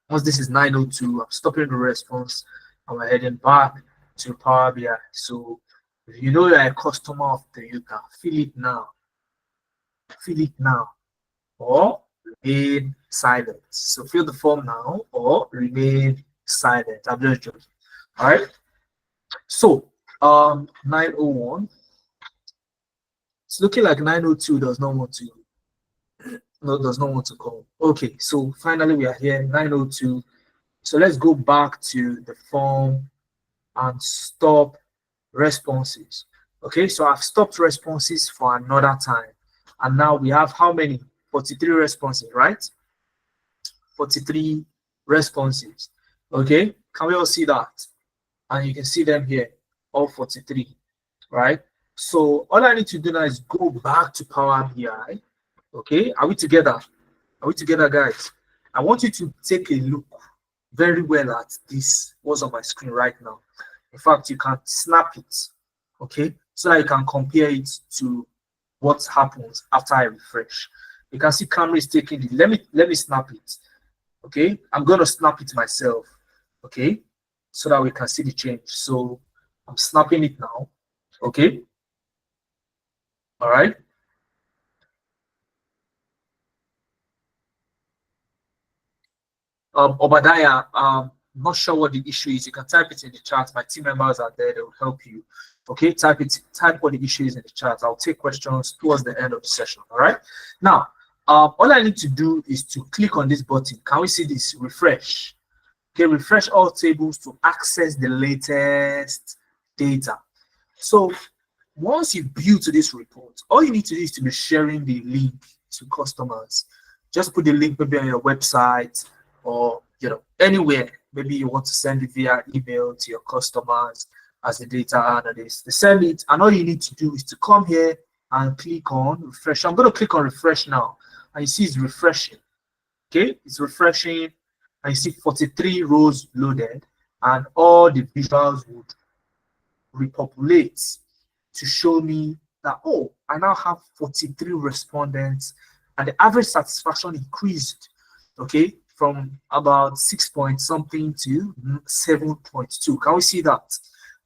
Once this is 9:02, I'm stopping the response and we're heading back to Power BI. So if you know you're a customer of Toyota, fill it now. Fill it now, or remain silent. So fill the form now or remain silent. I'm just joking. All right. So 9:01. It's looking like 9:02 does not want to come. Okay, so finally we are here 9:02. So let's go back to the form and stop responses. Okay, so I've stopped responses for another time, and now we have how many? 43 responses, right? 43 responses. Okay, can we all see that? And you can see them here, all 43, right? So all I need to do now is go back to Power BI. Okay, are we together? Are we together, guys? I want you to take a look very well at this, what's on my screen right now. In fact, you can snap it, okay, so that you can compare it to what happens after I refresh. You can see Camry is taking it. Let me snap it. Okay, I'm gonna snap it myself. Okay, so that we can see the change. So I'm snapping it now. Okay, all right. Obadiah, not sure what the issue is. You can type it in the chat. My team members are there, they will help you. Okay, type what the issue is in the chat. I'll take questions towards the end of the session. All right. Now, all I need to do is to click on this button. Can we see this? Refresh. Okay, refresh all tables to access the latest data. So once you build to this report, all you need to do is to be sharing the link to customers. Just put the link maybe on your website, or anywhere. Maybe you want to send it via email to your customers as the data analyst. They send it, and all you need to do is to come here and click on refresh. I'm going to click on refresh now, and you see it's refreshing. Okay, it's refreshing, and you see 43 rows loaded, and all the visuals would repopulate to show me that, oh, I now have 43 respondents, and the average satisfaction increased, okay, from about 6 point something to 7.2. Can we see that?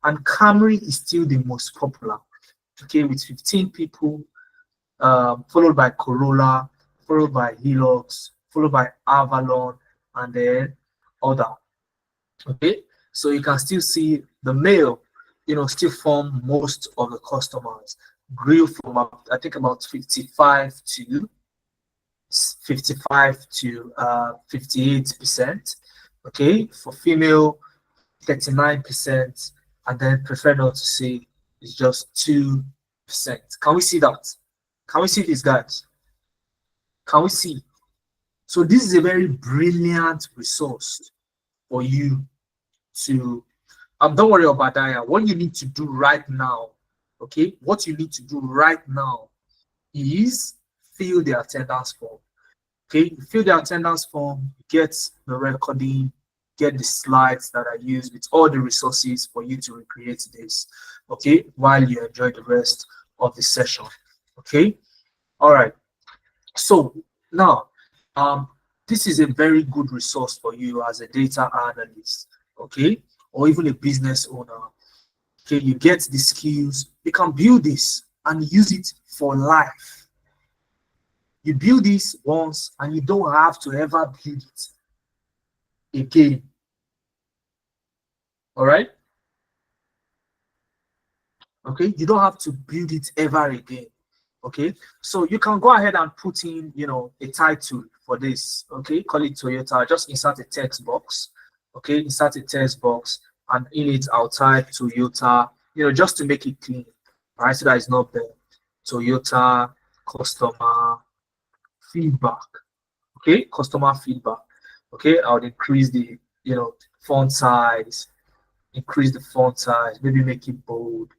And Camry is still the most popular, okay, with 15 people, followed by Corolla, followed by Hilux, followed by Avalon, and then other. Okay, so you can still see the male, still form most of the customers. Grew from I think about 55 to 58%. Okay, for female 39%, and then prefer not to say is just 2%. Can we see that? Can we see this, guys? Can we see? So this is a very brilliant resource for you to don't worry about that. What you need to do right now, okay, what you need to do right now is fill the attendance form. Okay, you fill the attendance form, get the recording, get the slides that I use with all the resources for you to recreate this, okay, while you enjoy the rest of the session. Okay, all right. So now this is a very good resource for you as a data analyst, okay, or even a business owner. Okay, you get the skills, you can build this and use it for life. You build this once and you don't have to ever build it again. All right. Okay, you don't have to build it ever again. Okay, so you can go ahead and put in, a title for this. Okay, call it Toyota. Just insert a text box. Okay, insert a text box, and in it I'll type Toyota, just to make it clean, right? So that it's not there. Toyota customer feedback. Okay, customer feedback. Okay, I would increase the, font size, maybe make it bold,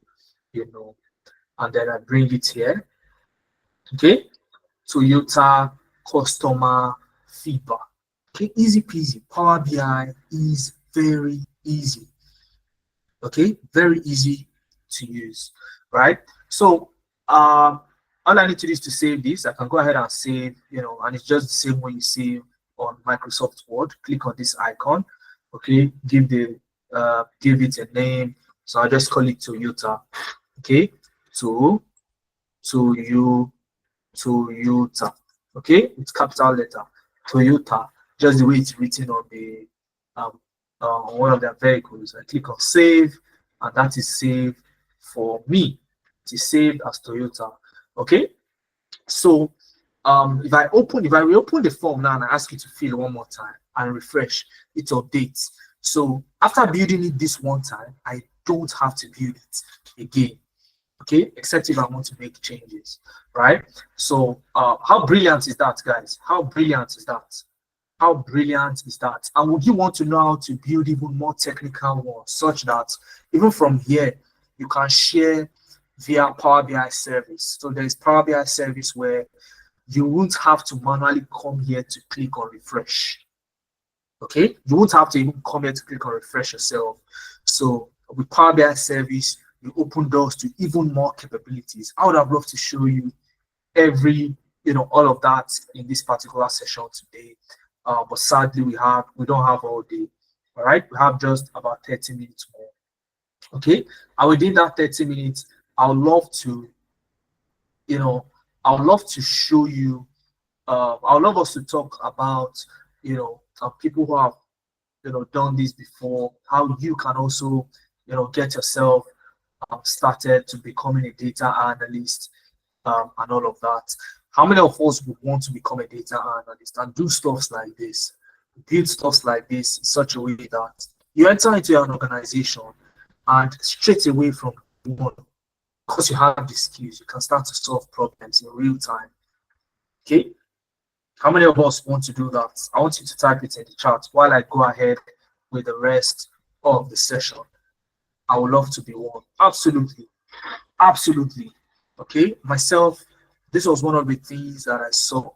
you know, and then I bring it here. Okay, Toyota customer feedback. Okay, easy peasy. Power BI is very easy. Okay, very easy to use, right? So, all I need to do is to save this. I can go ahead and save, and it's just the same way you save on Microsoft Word. Click on this icon. Okay, give it a name. So I'll just call it Toyota. Okay, to you Toyota. Okay, it's capital letter Toyota, just the way it's written on the on one of their vehicles. I click on save, and that is saved for me. It is saved as Toyota. Okay, so if I reopen the form now and I ask you to fill one more time and refresh, it updates. So after building it this one time, I don't have to build it again. Okay, except if I want to make changes, right? So how brilliant is that, guys? How brilliant is that? How brilliant is that? And would you want to know how to build even more technical ones, such that even from here you can share via Power BI service? So there is Power BI service where you won't have to manually come here to click on refresh. Okay, you won't have to even come here to click on refresh yourself. So with Power BI service, you open doors to even more capabilities. I would have loved to show you all of that in this particular session today. But sadly, we don't have all day. All right, we have just about 30 minutes more. Okay, and within that 30 minutes, I would love to, show you. I would love us to talk about, people who have, done this before, how you can also, get yourself started to becoming a data analyst, and all of that. How many of us would want to become a data analyst and do stuff like this, build stuff like this in such a way that you enter into an organization and straight away from one, because you have the skills, you can start to solve problems in real time. Okay, how many of us want to do that? I want you to type it in the chat while I go ahead with the rest of the session. I would love to be one. Absolutely. Absolutely. Okay. Myself, this was one of the things that I saw.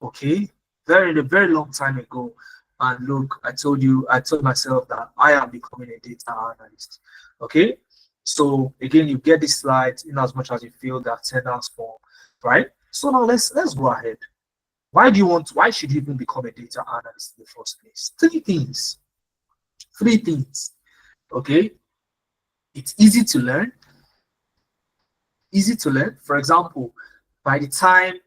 Okay. A very long time ago. And look, I told myself that I am becoming a data analyst. Okay. So again, you get this slide in as much as you feel that attendance form, right? So now let's go ahead. Why should you even become a data analyst in the first place? Three things. Okay. It's easy to learn. For example, by the time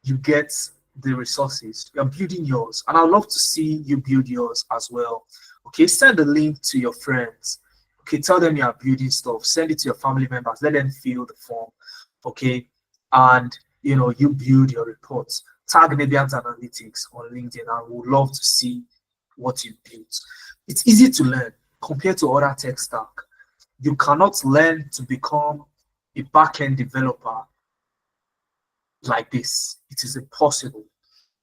you get the resources, you're building yours, and I'd love to see you build yours as well. Okay, send the link to your friends. Okay, tell them you are building stuff. Send it to your family members. Let them fill the form. Okay, and you build your reports. Tag Nebians Analytics on LinkedIn, and we'd love to see what you built. It's easy to learn compared to other tech stack. You cannot learn to become a backend developer like this. It is impossible.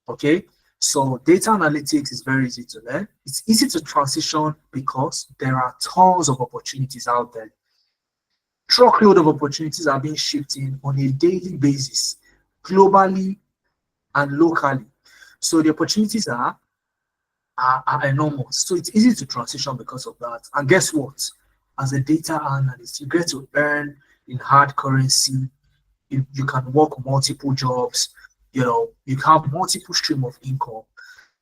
Okay, so data analytics is very easy to learn. It's easy to transition because there are tons of opportunities out there. Truckload of opportunities are being shipped in on a daily basis, globally and locally. So the opportunities are enormous. So it's easy to transition because of that. And guess what? As a data analyst, you get to earn in hard currency. You can work multiple jobs. You have multiple stream of income.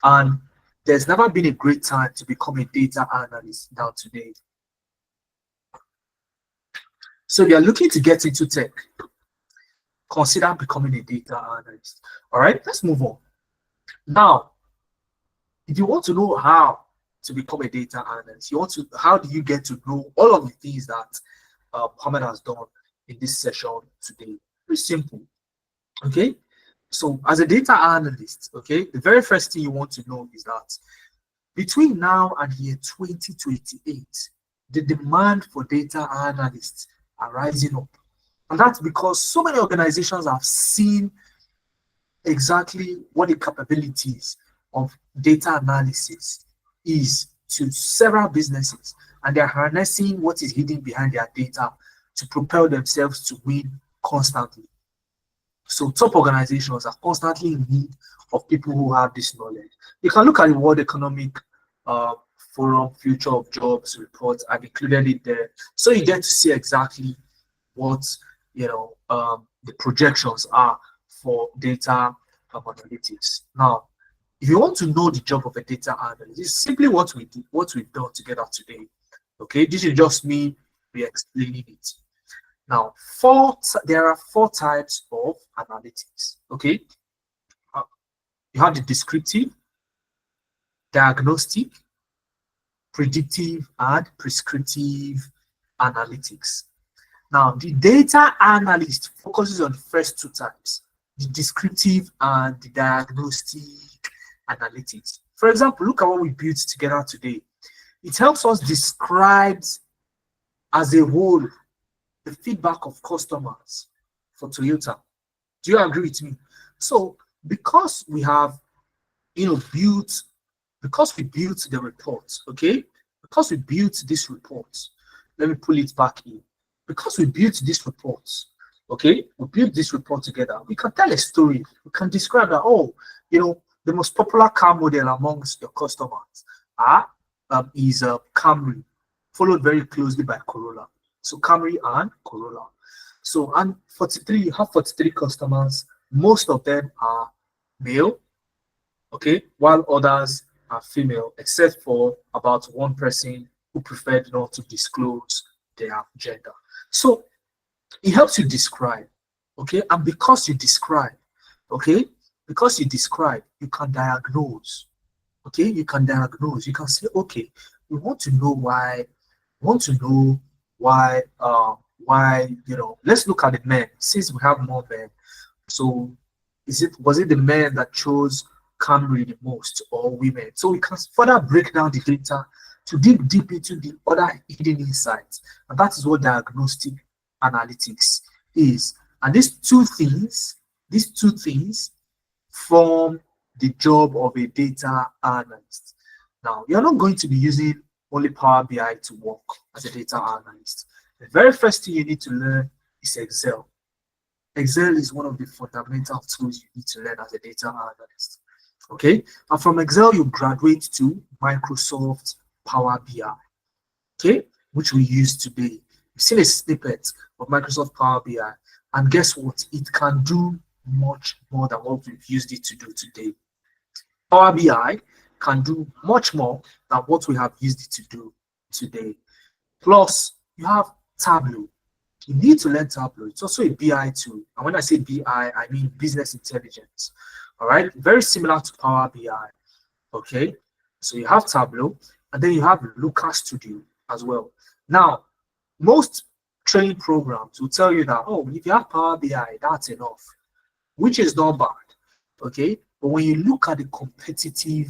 And there's never been a great time to become a data analyst than today. So if you're looking to get into tech, consider becoming a data analyst. All right, let's move on. Now, if you want to know how to become a data analyst, how do you get to know all of the things that Mohammed has done in this session today. Very simple. Okay. So as a data analyst, okay, the very first thing you want to know is that between now and year 2028, the demand for data analysts are rising up. And that's because so many organizations have seen exactly what the capabilities of data analysis is to several businesses, and they're harnessing what is hidden behind their data to propel themselves to win constantly. So top organizations are constantly in need of people who have this knowledge. You can look at the World Economic Forum Future of Jobs report. I've included it there, so you get to see exactly what the projections are for data analytics. Now, if you want to know the job of a data analyst, it's simply what we've done together today. Okay, this is just me re-explaining it. Now, there are 4 types of analytics. Okay, you have the descriptive, diagnostic, predictive, and prescriptive analytics. Now, the data analyst focuses on the first 2 types, the descriptive and the diagnostic analytics. For example, look at what we built together today. It helps us describe as a whole the feedback of customers for Toyota. Do you agree with me? So because we have built the report, okay, because we built this report, let me pull it back in. Because we built this report, okay, we built this report together, we can tell a story. We can describe that, the most popular car model amongst your customers is Camry, followed very closely by Corolla. So Camry and Corolla. So, and you have 43 customers. Most of them are male, okay, while others are female, except for about 1 person who preferred not to disclose their gender. So it helps you describe, okay, and because you describe, okay, you can diagnose, okay, you can say, okay, we want to know why, let's look at the men, since we have more men. So was it the men that chose Camry the most, or women? So we can further break down the data to dig deep into the other hidden insights, and that is what diagnostic analytics is. And these two things form the job of a data analyst. Now, you're not going to be using only Power BI to work as a data analyst. The very first thing you need to learn is Excel. Excel is one of the fundamental tools you need to learn as a data analyst. Okay, and from Excel you graduate to Microsoft Power BI, okay, which we use today. You've seen a snippet of Microsoft Power BI, and guess what? It can do much more than what we've used it to do today. Power BI can do much more than what we have used it to do today. Plus, you have Tableau. You need to learn Tableau. It's also a BI tool. And when I say BI, I mean business intelligence. All right, very similar to Power BI. Okay, so you have Tableau, and then you have Looker Studio as well. Now, most training programs will tell you that, oh, if you have Power BI, that's enough, which is not bad. Okay, but when you look at the competitive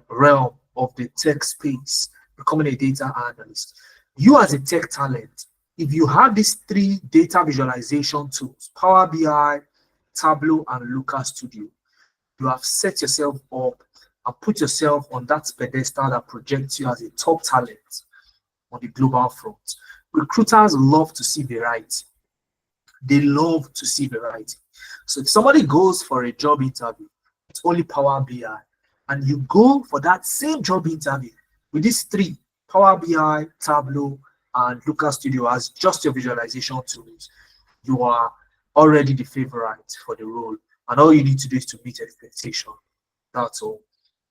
realm of the tech space, becoming a data analyst, you as a tech talent, if you have these 3 data visualization tools, Power BI, Tableau, and Looker Studio, you have set yourself up and put yourself on that pedestal that projects you as a top talent on the global front. Recruiters love to see variety. They love to see variety. So if somebody goes for a job interview, it's only Power BI, and you go for that same job interview with these 3, Power BI, Tableau, and Looker Studio as just your visualization tools, you are already the favorite for the role, and all you need to do is to meet expectation. That's all.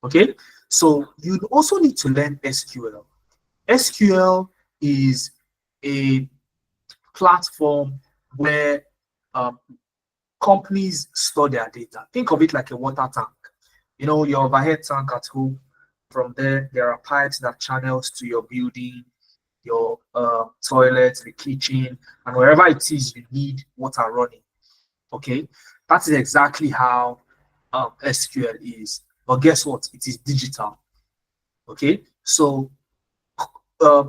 Okay, so you also need to learn SQL. SQL is a platform where companies store their data. Think of it like a water tank. You know, your overhead tank at home. From there are pipes that channels to your building. your toilet, the kitchen, and wherever it is you need water running. Okay, that is exactly how SQL is. But guess what? It is digital. Okay, so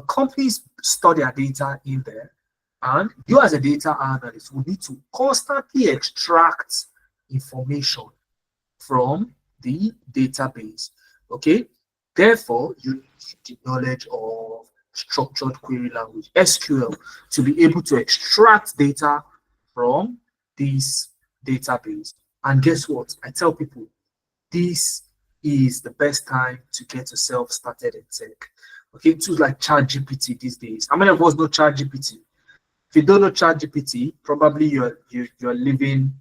companies store their data in there, and you as a data analyst will need to constantly extract information from the database. Okay, therefore you need the knowledge of structured query language SQL to be able to extract data from this database. And guess what? I tell people this is the best time to get yourself started in tech. Okay, tools like ChatGPT these days. How many of us know ChatGPT? If you don't know ChatGPT, probably you're living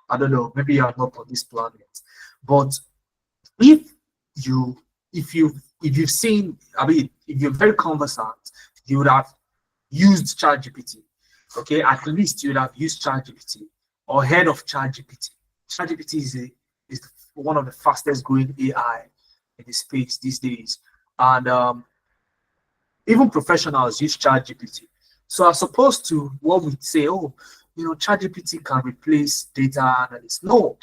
I don't know, maybe you're not on this planet. But if you if you've seen, I mean, if you're very conversant, you would have used ChatGPT. Okay, at least you would have used ChatGPT or heard of ChatGPT. ChatGPT is one of the fastest growing AI in the space these days, and even professionals use ChatGPT. So as opposed to what we say, oh, ChatGPT can replace data analysts. No,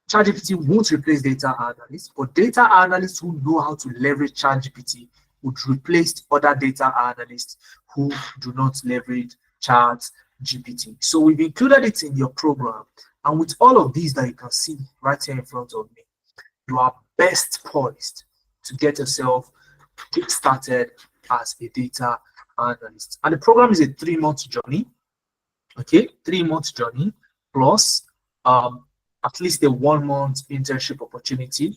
ChatGPT won't replace data analysts, but data analysts who know how to leverage ChatGPT would replace other data analysts who do not leverage ChatGPT. So we've included it in your program. And with all of these that you can see right here in front of me, you are best poised to get yourself started as a data analyst. And the program is a 3-month journey. Okay, 3-month journey plus at least a 1-month internship opportunity,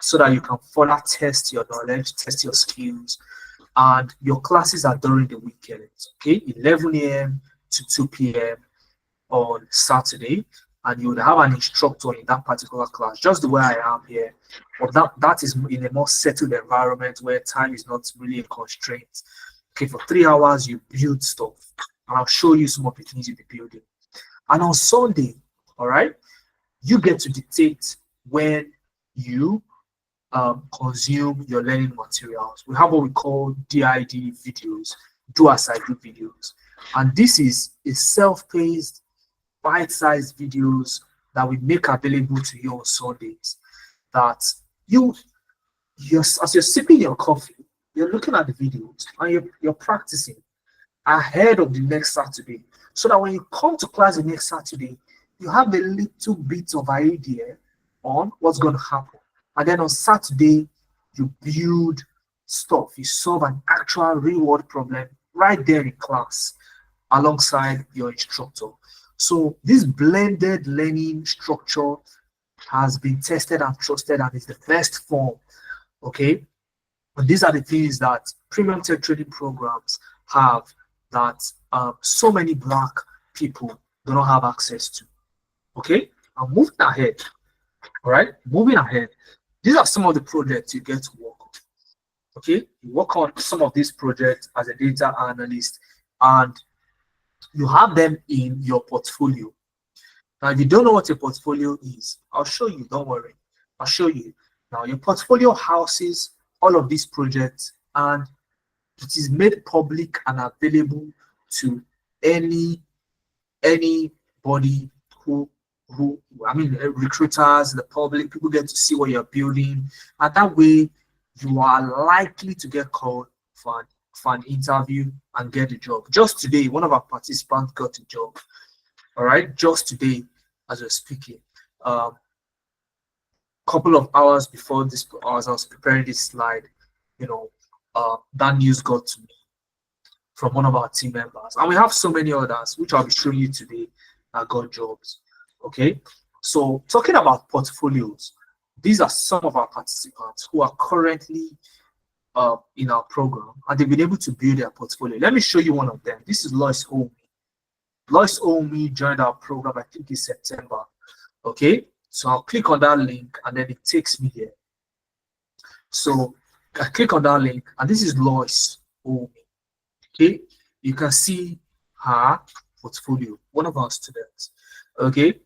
so that you can further test your knowledge, test your skills. And your classes are during the weekends. Okay, 11 a.m. to 2 p.m. on Saturday, and you would have an instructor in that particular class, just the way I am here. But that is in a more settled environment where time is not really a constraint. Okay, for 3 hours you build stuff, and I'll show you some of the things you'll be building. And on Sunday, all right, you get to dictate when you consume your learning materials. We have what we call DID videos, do as I do videos, and this is a self-paced, bite-sized videos that we make available to you on Sundays. That as you're sipping your coffee, you're looking at the videos and you're practicing ahead of the next Saturday, so that when you come to class the next Saturday, you have a little bit of idea on what's going to happen. And then on Saturday, you build stuff. You solve an actual real-world problem right there in class alongside your instructor. So this blended learning structure has been tested and trusted and is the best form. Okay, and these are the things that premium tech trading programs have that so many Black people do not have access to. Okay, I'm moving ahead. All right, moving ahead. These are some of the projects you get to work on. Okay, you work on some of these projects as a data analyst, and you have them in your portfolio. Now, if you don't know what your portfolio is, I'll show you. Don't worry, I'll show you. Now, your portfolio houses all of these projects, and it is made public and available to anybody who I mean, recruiters, the public, people get to see what you're building, and that way you are likely to get called for an interview and get a job. Just today, one of our participants got a job. All right, just today, as we're speaking, couple of hours before this, as I was preparing this slide, that news got to me from one of our team members, and we have so many others which I'll be showing you today that got jobs. Okay, so talking about portfolios, these are some of our participants who are currently in our program, and they've been able to build their portfolio. Let me show you one of them. This is Lois Omi. Lois Omi joined our program, I think in September. Okay, so I'll click on that link and then it takes me here. So I click on that link, and this is Lois Omi. Okay, you can see her portfolio, one of our students. Okay,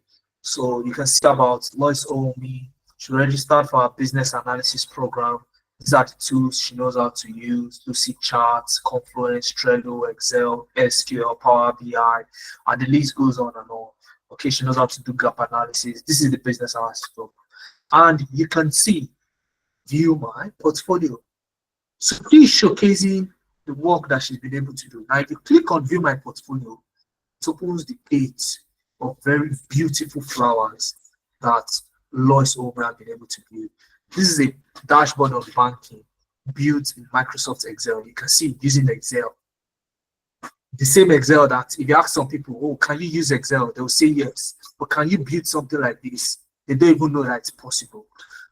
so you can see about Lois Omi. She registered for our business analysis program These are the tools she knows how to use: Lucy Charts, Confluence, Trello, Excel, SQL, Power BI, and the list goes on and on. Okay, she knows how to do gap analysis. This is the business analysis program. And you can see, view my portfolio. So she's showcasing the work that she's been able to do. Now, if you click on view my portfolio, it opens the page of very beautiful flowers that Lois Omer have been able to build. This is a dashboard of banking built in Microsoft Excel. You can see using Excel. The same Excel that if you ask some people, oh, can you use Excel? They will say yes. But can you build something like this? They don't even know that it's possible.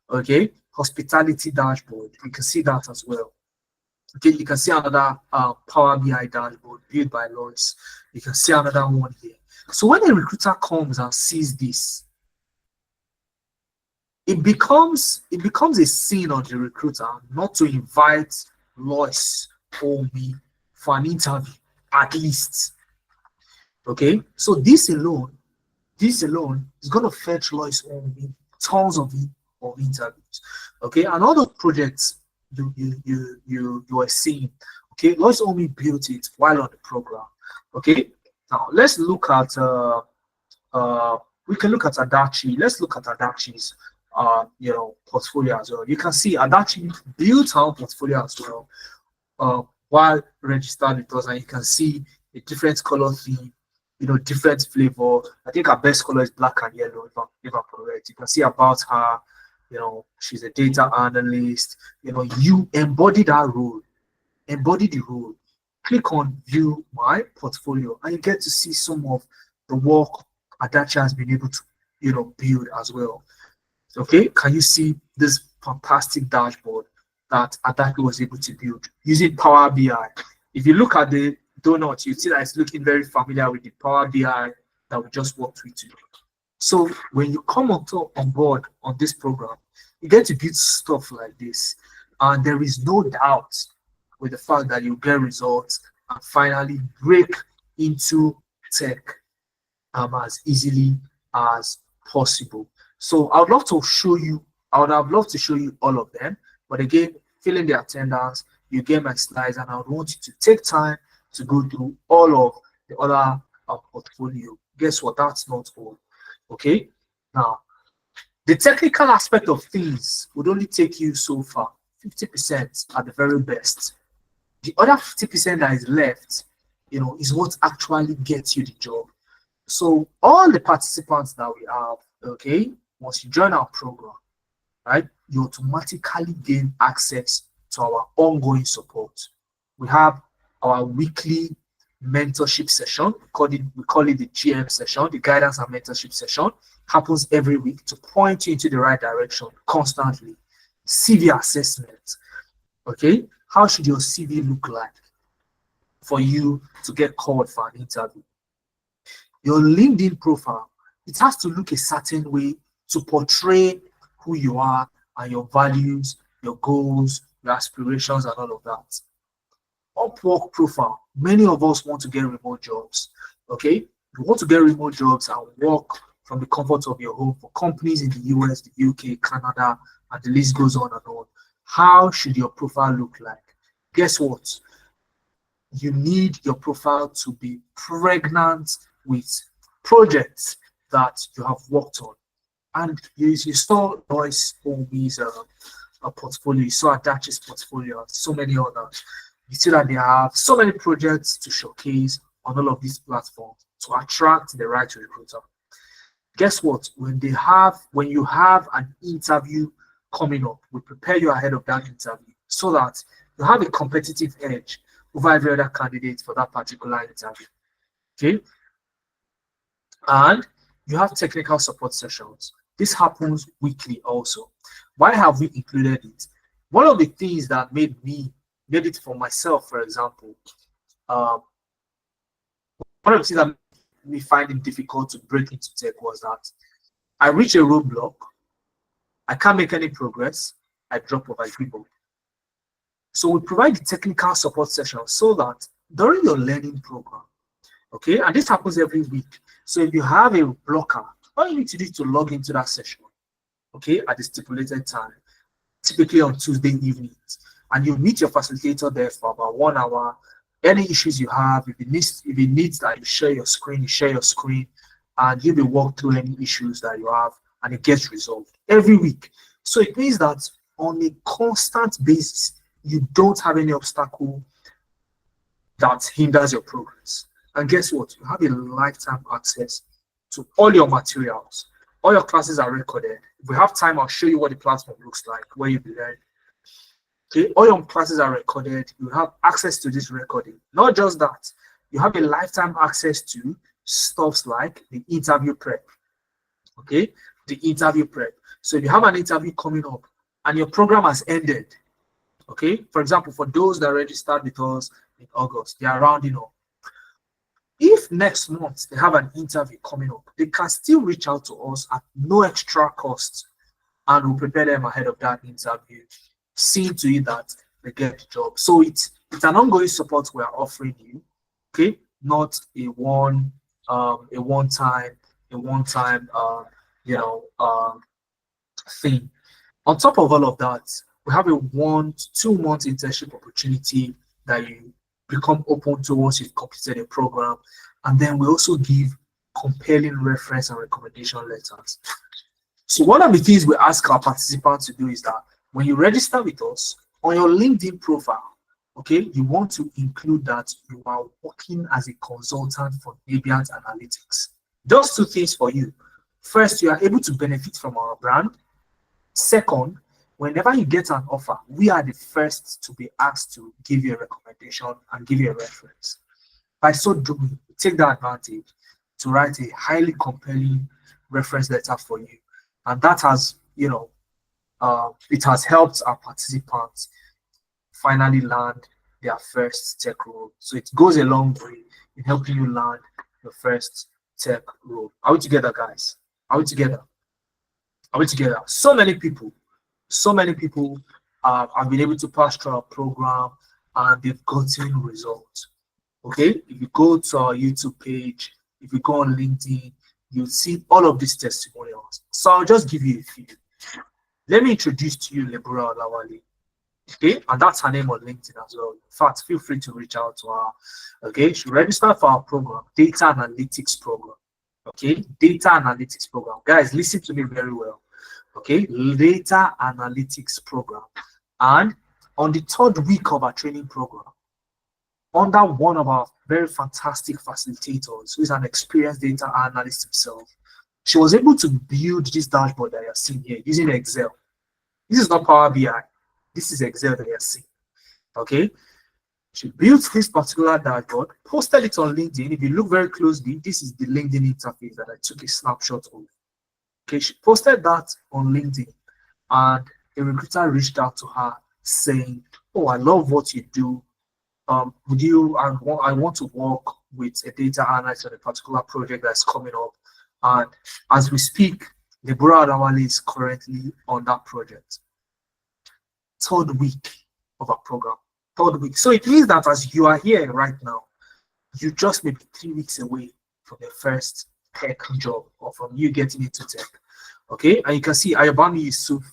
Okay, hospitality dashboard. You can see that as well. Okay, you can see another Power BI dashboard built by Lois. You can see another one here. So when a recruiter comes and sees this, it becomes a sin on the recruiter not to invite Lois or me for an interview, at least. Okay, so this alone is going to fetch Lois or me tons of interviews. Okay, and all those projects you are seeing. Okay, Lois Omi built it while on the program. Okay, now let's look at we can look at Adachi. Let's look at Adachi's portfolio as well. You can see Adachi built her portfolio as well while registered with us, and you can see a different color theme, different flavor. I think her best color is black and yellow, if I'm correct. You can see about her, she's a data analyst. You embody that role, embody the role. Click on view my portfolio, and you get to see some of the work Adachi has been able to, build as well. Okay, can you see this fantastic dashboard that Adachi was able to build using Power BI? If you look at the donut, you see that it's looking very familiar with the Power BI that we just worked with today. So when you come on board on this program, you get to build stuff like this, and there is no doubt with the fact that you get results and finally break into tech as easily as possible. So I would love to show you, I would have loved to show you all of them, but again, fill in the attendance, you get my slides, and I would want you to take time to go through all of the other portfolio. Guess what? That's not all. Okay. Now, the technical aspect of things would only take you so far, 50% at the very best. The other 50% that is left, is what actually gets you the job. So all the participants that we have, okay, once you join our program, right, you automatically gain access to our ongoing support. We have our weekly mentorship session. We call it the GM session, the guidance and mentorship session. Happens every week to point you into the right direction constantly. CV assessment. Okay, how should your CV look like for you to get called for an interview? Your LinkedIn profile, it has to look a certain way to portray who you are and your values, your goals, your aspirations, and all of that. Upwork profile, many of us want to get remote jobs. Okay, you want to get remote jobs and work from the comfort of your home for companies in the US, the UK, Canada, and the list goes on and on. How should your profile look like? Guess what? You need your profile to be pregnant with projects that you have worked on. And you saw Lois Omi's portfolio, you saw Adachi's portfolio, and so many others. You see that they have so many projects to showcase on all of these platforms to attract the right recruiter. Guess what? When you have an interview coming up, we prepare you ahead of that interview so that you have a competitive edge over every other candidate for that particular interview. Okay? And you have technical support sessions. This happens weekly also. Why have we included it? One of the things that made it for myself, for example, one of the things that made me find it difficult to break into tech was that I reach a roadblock, I can't make any progress, I drop off, I give up. So we provide the technical support session so that during your learning program, okay, and this happens every week. So if you have a blocker, all you need to do is to log into that session, okay, at the stipulated time. typically on Tuesday evenings, and you meet your facilitator there for about 1 hour. Any issues you have, if it needs that you share your screen, and you'll be walk through any issues that you have, and it gets resolved every week. So it means that on a constant basis, you don't have any obstacle that hinders your progress. And guess what? You have a lifetime access to all your materials. All your classes are recorded. If we have time, I'll show you what the platform looks like, where you'll be learning. Okay, all your classes are recorded. You have access to this recording. Not just that, you have a lifetime access to stuffs like the interview prep. Okay, the interview prep. So if you have an interview coming up and your program has ended, okay, for example, for those that registered with us in August, they are rounding up. If next month they have an interview coming up, they can still reach out to us at no extra cost, and we'll prepare them ahead of that interview, seeing to it that they get the job. So it's an ongoing support we are offering you, okay? Not a one time thing. On top of all of that, we have a 1 to 2 month internship opportunity that you become open to once you've completed a program. And then we also give compelling reference and recommendation letters. So one of the things we ask our participants to do is that when you register with us, on your LinkedIn profile, okay, you want to include that you are working as a consultant for Navient Analytics. Those 2 things for you. First, you are able to benefit from our brand. Second, whenever you get an offer, we are the first to be asked to give you a recommendation and give you a reference. By so doing, take that advantage to write a highly compelling reference letter for you. And that has, it has helped our participants finally land their first tech role. So it goes a long way in helping you land your first tech role. Are we together, guys? Are we together? Are we together? So many people have been able to pass through our program and they've gotten results. Okay, if you go to our YouTube page, if you go on LinkedIn, you'll see all of these testimonials. So I'll just give you a few. Let me introduce to you Lebura Olawale. Okay, and that's her name on LinkedIn as well. In fact, feel free to reach out to her. Okay, she registered for our program, Data Analytics Program. Okay, Data Analytics Program. Guys, listen to me very well. Okay, Data Analytics Program. And on the 3rd week of our training program, under one of our very fantastic facilitators, who is an experienced data analyst himself, she was able to build this dashboard that you're seeing here using Excel. This is not Power BI. This is Excel that you're seeing. Okay. She built this particular dashboard, posted it on LinkedIn. If you look very closely, this is the LinkedIn interface that I took a snapshot of. Okay, she posted that on LinkedIn, and a recruiter reached out to her saying, "Oh, I love what you do. I want to work with a data analyst on a particular project that's coming up." And as we speak, Lebura Olawale is currently on that project. 3rd week of our program. 3rd week. So it means that as you are here right now, you just may be 3 weeks away from your first tech job or from you getting into tech. Okay, and you can see Ayobami Yusuf.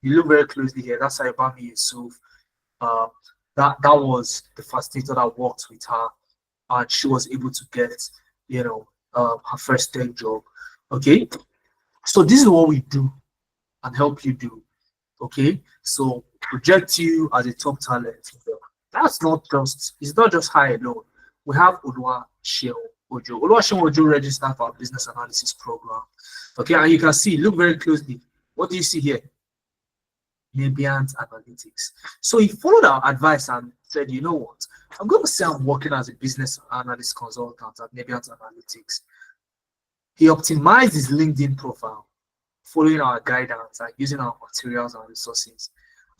You look very closely here. That's Ayobami Yusuf. That was the facilitator that worked with her, and she was able to get, her first tech job. Okay, so this is what we do and help you do. Okay, so project you as a top talent. It's not just high alone. We have Oluwaseun Ojo. Oluwaseun Ojo registered for our business analysis program. Okay, and you can see, look very closely. What do you see here? Navient Analytics. So he followed our advice and said, you know what? I'm going to say I'm working as a business analyst consultant at Navient Analytics. He optimized his LinkedIn profile, following our guidance and using our materials and resources.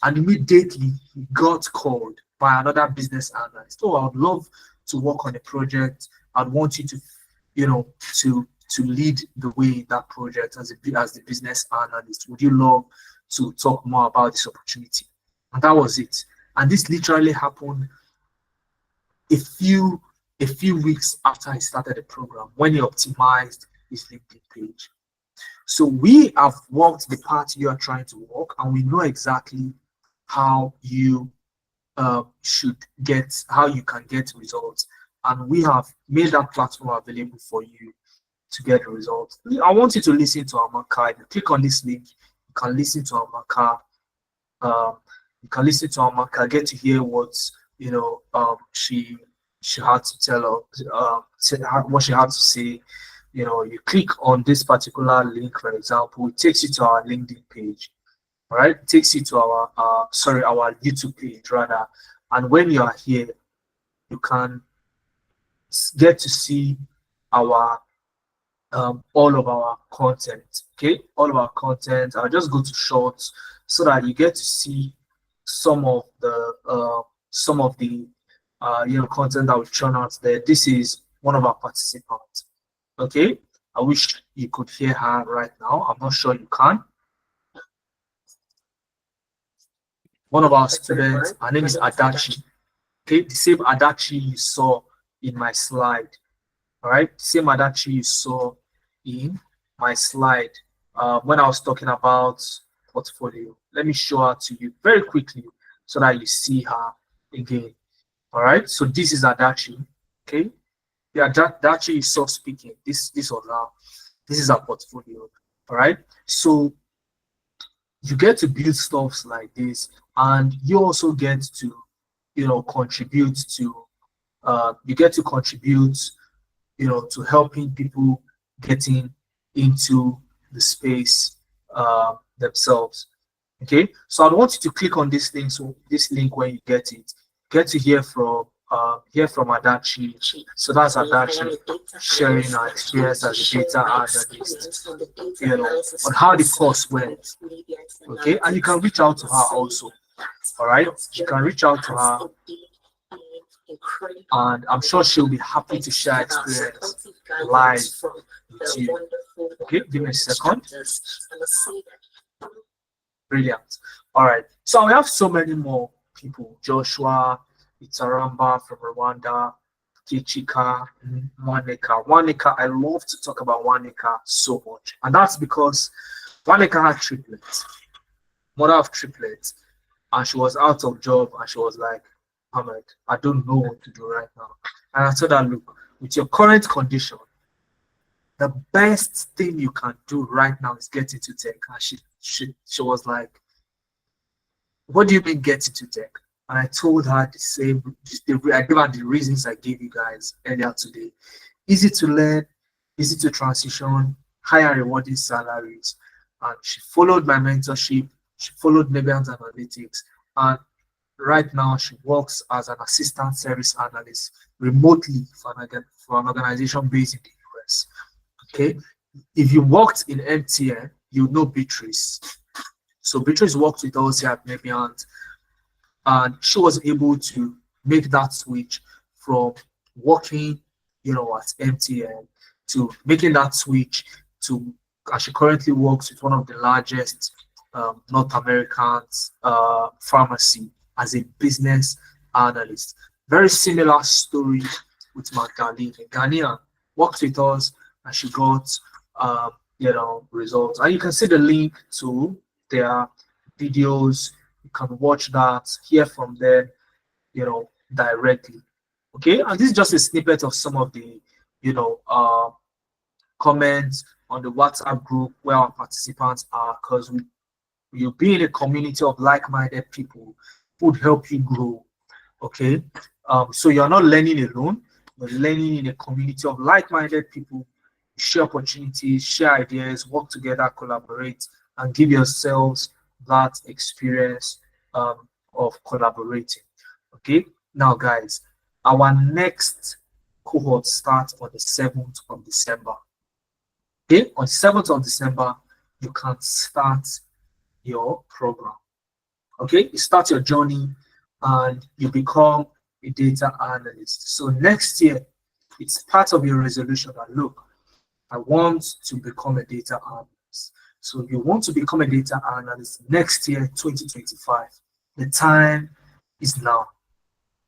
And immediately he got called by another business analyst. Oh, I would love to work on a project. I'd want you to, to lead the way in that project as the business analyst. Would you love to talk more about this opportunity? And that was it. And this literally happened a few weeks after I started the program, when he optimized his LinkedIn page. So we have walked the path you are trying to walk, and and we know exactly how you how you can get results. And we have made that platform available for you to get the results. I want you to listen to Amaka. If you click on this link, you can listen to Amaka. You can listen to Amaka, get to hear what she had to tell us, what she had to say. You click on this particular link, for example, it takes you to our LinkedIn page. All right, it takes you to our our YouTube page rather. And when you are here, you can get to see our all of our content. Okay, all of our content. I'll just go to shorts so that you get to see some of the content that we churn out there. This is one of our participants. Okay, I wish you could hear her right now. I'm not sure you can. One of our students, her name is Adachi. Okay, the same Adachi you saw in my slide. All right, same Adachi you saw in my slide when I was talking about portfolio. Let me show her to you very quickly so that you see her again. All right, so this is Adachi. Okay, yeah, Adachi you saw speaking. This was her. This is our portfolio. All right, so you get to build stuffs like this, and you also get to contribute to to helping people getting into the space themselves. Okay, so I want you to click on this link. So this link, when you get to hear from Adachi. So that's Adachi sharing her experience as a data analyst, on how the course went. Okay, and you can reach out to her also. All right, you can reach out to her, and I'm sure she'll be happy to share experience live with you. Okay, give me a second. Brilliant. All right, so we have so many more people. Joshua Itaramba from Rwanda, Kichika, Wanika. I love to talk about Wanika so much, and that's because Wanika had triplets, mother of triplets, and she was out of job, and she was like, Ahmed, I don't know what to do right now. And I told her, look, with your current condition, the best thing you can do right now is get into tech. And she was like, what do you mean get into tech? And I told her the same. I gave her the reasons I gave you guys earlier today. Easy to learn, easy to transition, higher rewarding salaries. And she followed my mentorship. She followed Nebian's analytics. And right now, she works as an assistant service analyst remotely for an organization based in the US. Okay, if you worked in MTN, you know Beatrice. So Beatrice worked with us here at Nebian, and she was able to make that switch from working, at MTN to making that switch to, and she currently works with one of the largest North American pharmacy as a business analyst. Very similar story with Magdalene. Ghanaian worked with us, and she got results. And you can see the link to their videos. You can watch that, hear from them, directly. Okay, and this is just a snippet of some of the comments on the WhatsApp group where our participants are, because you'll be in a community of like-minded people who would help you grow. Okay, so you're not learning alone, you're learning in a community of like-minded people. Share opportunities, share ideas, work together, collaborate, and give yourselves that experience of collaborating. Okay, now guys, our next cohort starts on the 7th of December. Okay, on 7th of December, you can start your program. Okay, you start your journey and you become a data analyst. So next year, it's part of your resolution that, look, I want to become a data analyst. So if you want to become a data analyst next year, 2025, the time is now.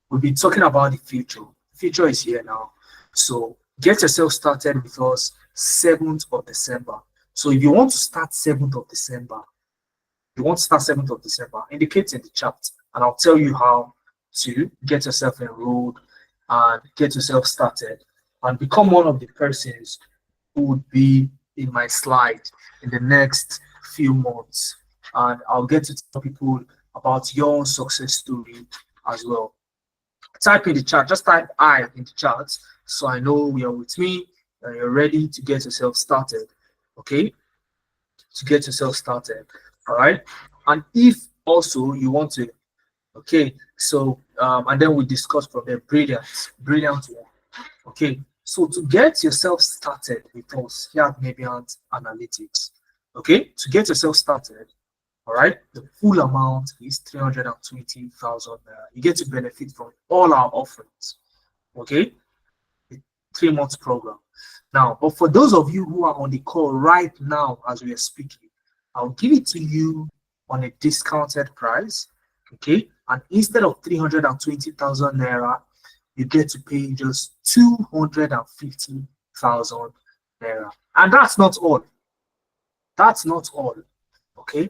We've been talking about the future. The future is here now. So get yourself started with us 7th of December. So if you want to start 7th of December, you want to start 7th of December, indicate in the chat and I'll tell you how to get yourself enrolled and get yourself started and become one of the persons who would be in my slide in the next few months. And I'll get to tell people about your own success story as well. Type in the chat, just type I in the chat so I know you're with me and you're ready to get yourself started. Okay, to get yourself started. All right. And if also you want to, okay, so and then we discuss from there. Brilliant one. Okay, so to get yourself started with us here at Nebiant Analytics, okay, to get yourself started, all right, the full amount is 320,000 naira. You get to benefit from all our offerings, okay, the 3 months program. Now, but for those of you who are on the call right now as we are speaking, I'll give it to you on a discounted price, okay, and instead of 320,000 naira, you get to pay just 250,000 naira. And that's not all. That's not all, okay?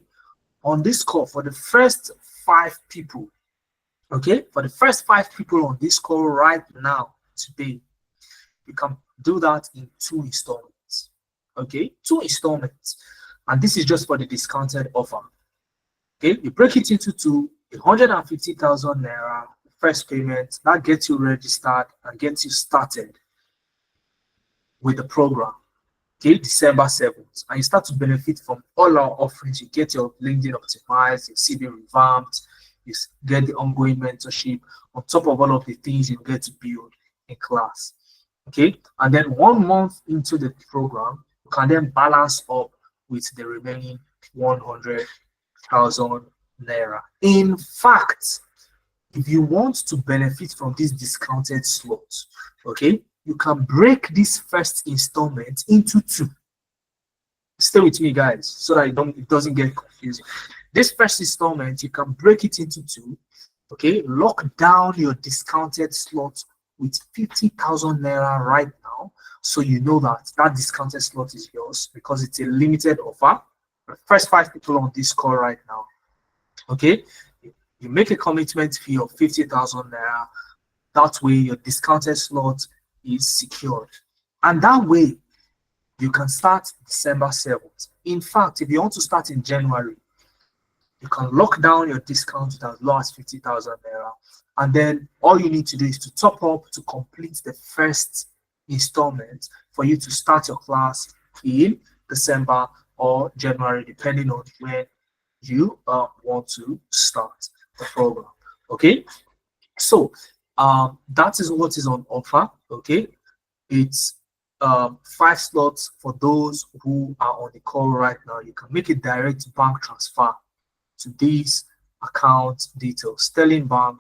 On this call, for the first 5 people, okay, for the first 5 people on this call right now, today, you can do that in 2 installments, okay? 2 installments. And this is just for the discounted offer, okay? You break it into 2, 150,000 naira first payment, that gets you registered and gets you started with the program, okay, December 7th. And you start to benefit from all our offerings. You get your LinkedIn optimized, your CV revamped, you get the ongoing mentorship on top of all of the things you get to build in class, okay? And then 1 month into the program, you can then balance up with the remaining 100,000 naira. In fact, if you want to benefit from this discounted slot, okay, you can break this first installment into 2. Stay with me, guys, so that it doesn't get confusing. This first installment, you can break it into 2, okay? Lock down your discounted slot with 50,000 naira right now, so you know that that discounted slot is yours because it's a limited offer. The first 5 people on this call right now, okay? You make a commitment fee of 50,000 naira. That way, your discounted slot is secured. And that way, you can start December 7th. In fact, if you want to start in January, you can lock down your discount with as low as 50,000 naira. And then all you need to do is to top up to complete the first installment for you to start your class in December or January, depending on when you want to start the program. Okay, so that is what is on offer. Okay, it's 5 slots for those who are on the call right now. You can make a direct bank transfer to these account details: Sterling Bank,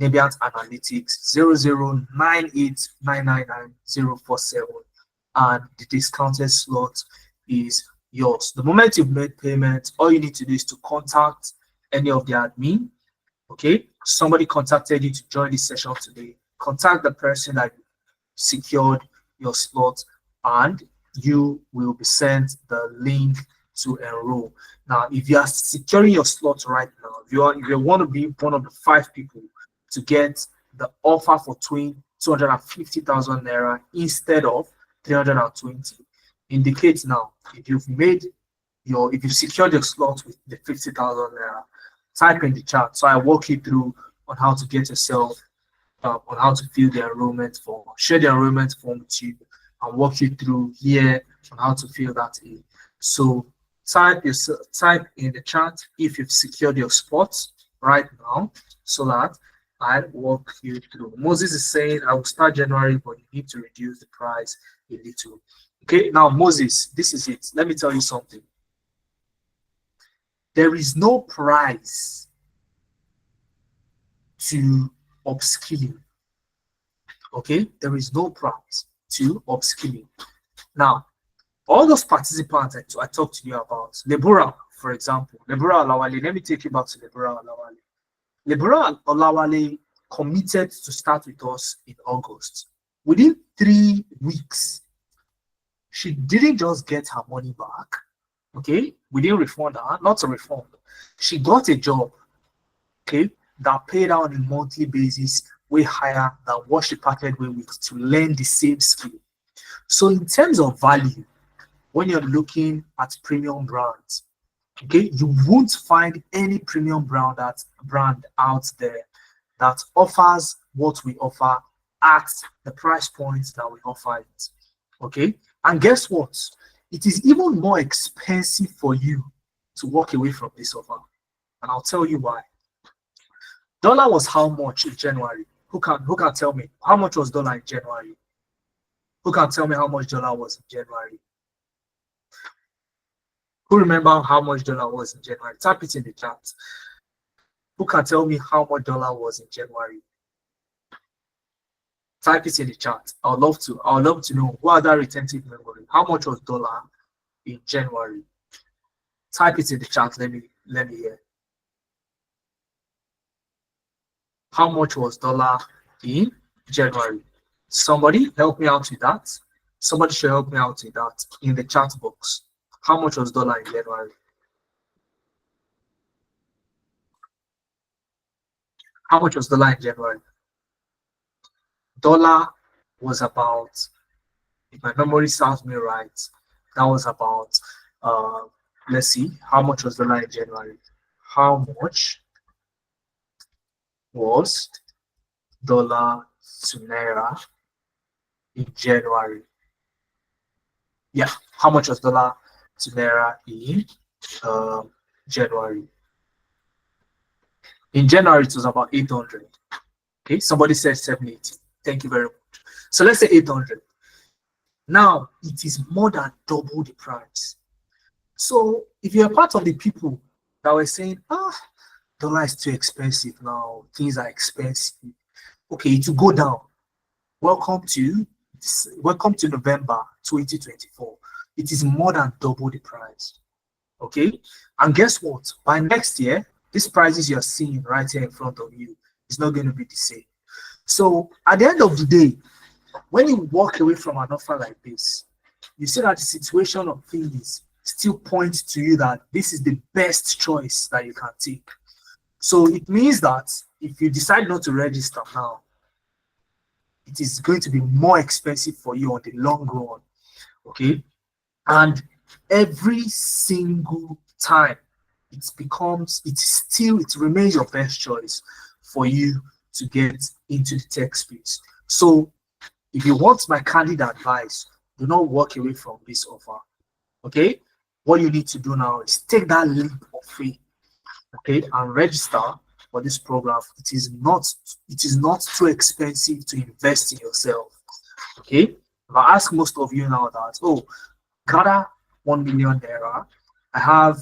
Nebiant Analytics 0098999047, and the discounted slot is yours. The moment you've made payment, all you need to do is to contact any of the admin. Okay, somebody contacted you to join this session today. Contact the person that secured your slot, and you will be sent the link to enroll. Now, if you are securing your slot right now, if you want to be one of the 5 people to get the offer for 250,000 naira instead of 320, indicate now if you've secured your slot with the 50,000 naira. Type in the chat so I walk you through on how to get yourself on how to fill the enrollment form, share the enrollment form with you, and walk you through here on how to fill that in. So type in the chat if you've secured your spot right now, so that I walk you through. Moses is saying I will start January, but you need to reduce the price a little. Okay, now Moses, this is it. Let me tell you something. There is no price to upskilling. Okay, there is no price to upskilling. Now, all those participants I talked to you about, Lebura, for example, Lebura Olawale, let me take you back to Lebura Olawale. Lebura Olawale committed to start with us in August. Within 3 weeks, she didn't just get her money back. Okay, we didn't refund her, not a refund. She got a job, okay, that paid her on a monthly basis way higher than what she parted with to learn the same skill. So in terms of value, when you're looking at premium brands, okay, you won't find any premium brand out there that offers what we offer at the price points that we offer it. Okay, and guess what? It is even more expensive for you to walk away from this offer, and I'll tell you why. Dollar was how much in January? Who can tell me how much was dollar in January? Who can tell me how much dollar was in January? Who remember how much dollar was in January? Type it in the chat. Who can tell me how much dollar was in January? Type it in the chat. I would love to know who had that retentive memory. How much was dollar in January? Type it in the chat. Let me hear. How much was dollar in January? Somebody help me out with that. Somebody should help me out with that in the chat box. How much was dollar in January? How much was dollar in January? Dollar was about, if my memory serves me right, that was about, let's see, how much was dollar in January? How much was dollar to naira in January? Yeah, how much was dollar to naira in January? In January, it was about 800. Okay, somebody said 780. Thank you very much. So let's say 800. Now it is more than double the price. So if you're part of the people that were saying, dollar is too expensive now, things are expensive, okay, it will go down. Welcome to November 2024. It is more than double the price. Okay, and guess what? By next year, these prices you're seeing right here in front of you is not going to be the same. So at the end of the day, when you walk away from an offer like this, you see that the situation of things still points to you that this is the best choice that you can take. So it means that if you decide not to register now, it is going to be more expensive for you on the long run. Okay, and every single time it remains your best choice for you to get into the tech space. So if you want my candid advice, do not walk away from this offer. Okay, what you need to do now is take that leap of faith, okay, and register for this program. It is not too expensive to invest in yourself. Okay, if I ask most of you now that, gather 1 million naira, I have,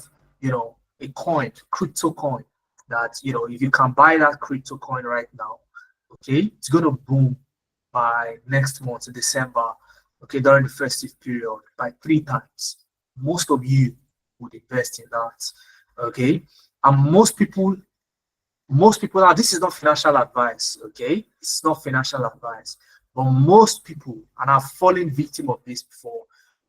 a coin, crypto coin, that, if you can buy that crypto coin right now, okay, it's going to boom by next month, December, okay, during the festive period by 3 times. Most of you would invest in that, okay? And most people now, this is not financial advice, okay? It's not financial advice, but most people, and I've fallen victim of this before,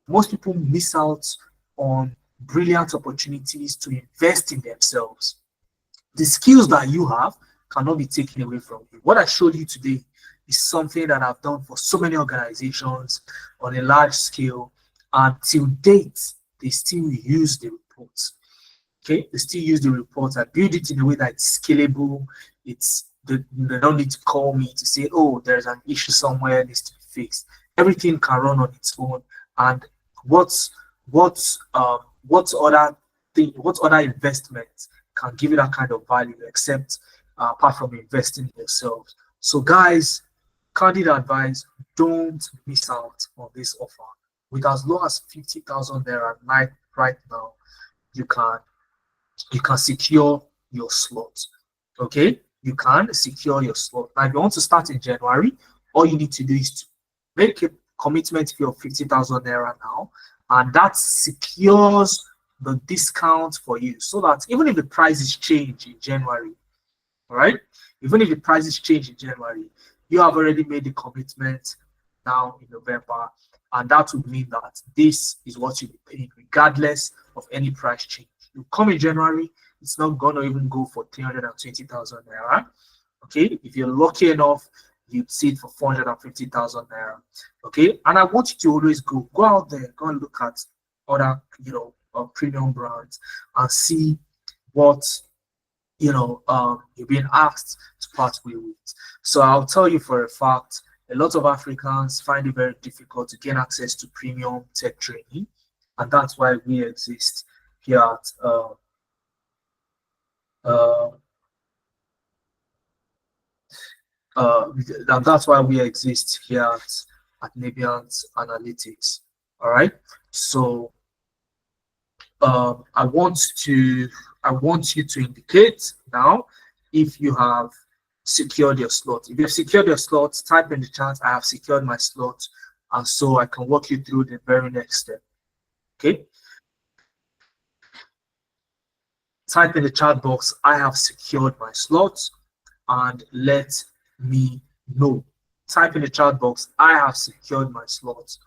most people miss out on brilliant opportunities to invest in themselves. The skills that you have cannot be taken away from you. What I showed you today is something that I've done for so many organizations on a large scale, and till date, they still use the reports. Okay, they still use the reports. I build it in a way that it's scalable. They don't need to call me to say, there's an issue somewhere, it needs to be fixed. Everything can run on its own. And what other investment can give you that kind of value except apart from investing in yourself? So guys, candid advice, don't miss out on this offer. With as low as 50,000 naira right now, you can secure your slot. Okay, you can secure your slot. Now, if you want to start in January, all you need to do is to make a commitment fee of 50,000 naira now, and that secures the discount for you, so that even if the prices change in January, all right, even if the prices change in January, you have already made the commitment now in November, and that would mean that this is what you'll be paying regardless of any price change. You come in January, it's not gonna even go for 320,000 naira. Okay, if you're lucky enough, you'd see it for 450,000 naira. Okay, and I want you to always go out there, go and look at other, premium brands and see what you're being asked to part with. So I'll tell you for a fact, a lot of Africans find it very difficult to gain access to premium tech training, and that's why we exist here at and that's why we exist here at Nabians Analytics. All right. So I want you to indicate now if you have secured your slot. If you've secured your slot, type in the chat, I have secured my slot, and so I can walk you through the very next step. Okay. Type in the chat box, I have secured my slot, and let me know. Type in the chat box, I have secured my slot,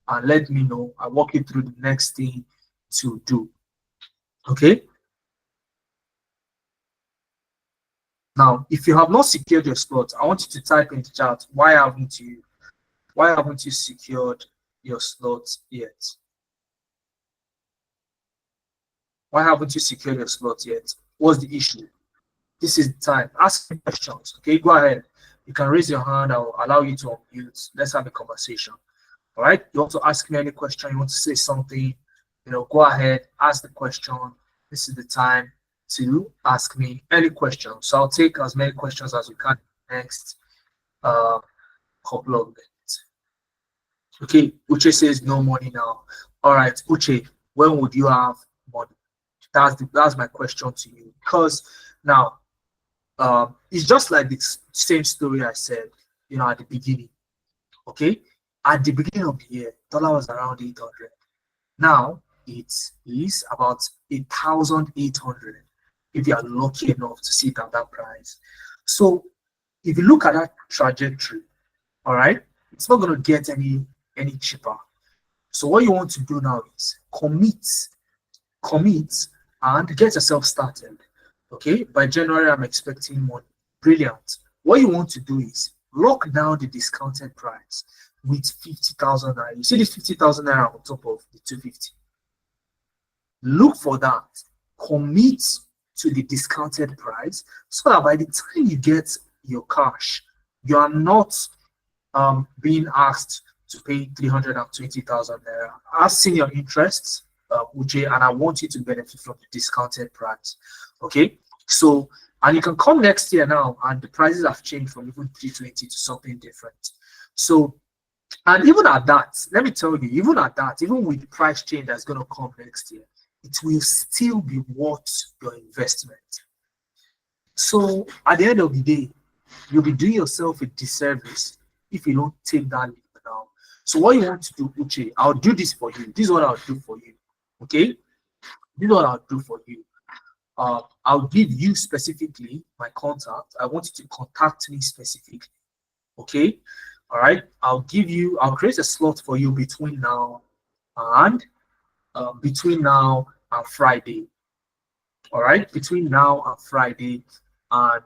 and let me know. I'll walk you through the next thing to do. Okay. Now, if you have not secured your slot, I want you to type in the chat, why haven't you secured your slot yet? Why haven't you secured your slot yet? What's the issue? This is the time. Ask me questions. Okay, go ahead. You can raise your hand. I'll allow you to unmute. Let's have a conversation. All right. You want to ask me any question? You want to say something? Go ahead. Ask the question. This is the time to ask me any questions. So I'll take as many questions as we can next couple of minutes. Okay. Uche says no money now. All right, Uche. When would you have money? That's my question to you. Because now, it's just like the same story I said, at the beginning. Okay, at the beginning of the year, dollar was around 800. Now it is about 8,800. If you are lucky enough to see it at that price. So if you look at that trajectory, all right, it's not going to get any cheaper. So what you want to do now is commit, and get yourself started. Okay, by January, I'm expecting money. Brilliant. What you want to do is lock down the discounted price with 50,000 naira. You see this 50,000 naira on top of the 250. Look for that. Commit to the discounted price so that by the time you get your cash, you are not being asked to pay 320,000 naira. I've seen your interests, Uche, and I want you to benefit from the discounted price. Okay, so and you can come next year now, and the prices have changed from even 320 to something different. So, and even at that, let me tell you, even at that, even with the price change that's going to come next year, it will still be worth your investment. So, at the end of the day, you'll be doing yourself a disservice if you don't take that leap now. So, what you want to do, Uche, I'll do this for you. This is what I'll do for you. Okay, this is what I'll do for you. I'll give you specifically my contact. I want you to contact me specifically. Okay, all right. I'll create a slot for you between now and Friday. All right, between now and Friday, and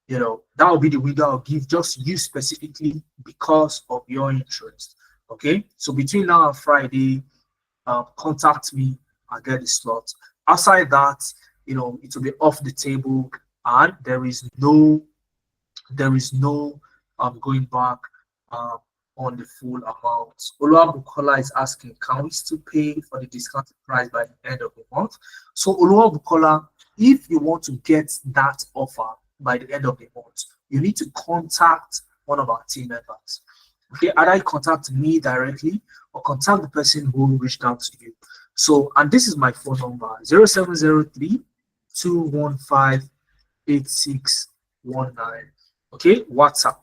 that will be the window I'll give just you specifically because of your interest. Okay, so between now and Friday, contact me and get the slot. Outside that, it will be off the table, and there is no going back on the full amount. Oluwabukola is asking, can we still pay for the discounted price by the end of the month? So Oluwabukola, if you want to get that offer by the end of the month, you need to contact one of our team members. Okay, either contact me directly or contact the person who reached out to you. So, and this is my phone number, 0703 215 8619. Okay, WhatsApp.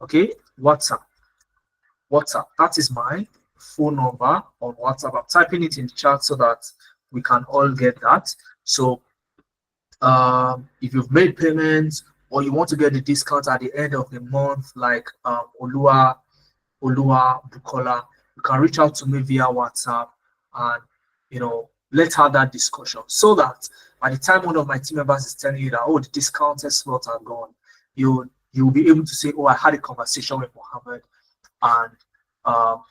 Okay, WhatsApp. That is my phone number on WhatsApp. I'm typing it in the chat so that we can all get that. So, if you've made payments or you want to get the discount at the end of the month, like Oluwabukola, you can reach out to me via WhatsApp, and let's have that discussion so that by the time one of my team members is telling you that, oh, the discounted slots are gone, you'll be able to say, oh, I had a conversation with Mohammed and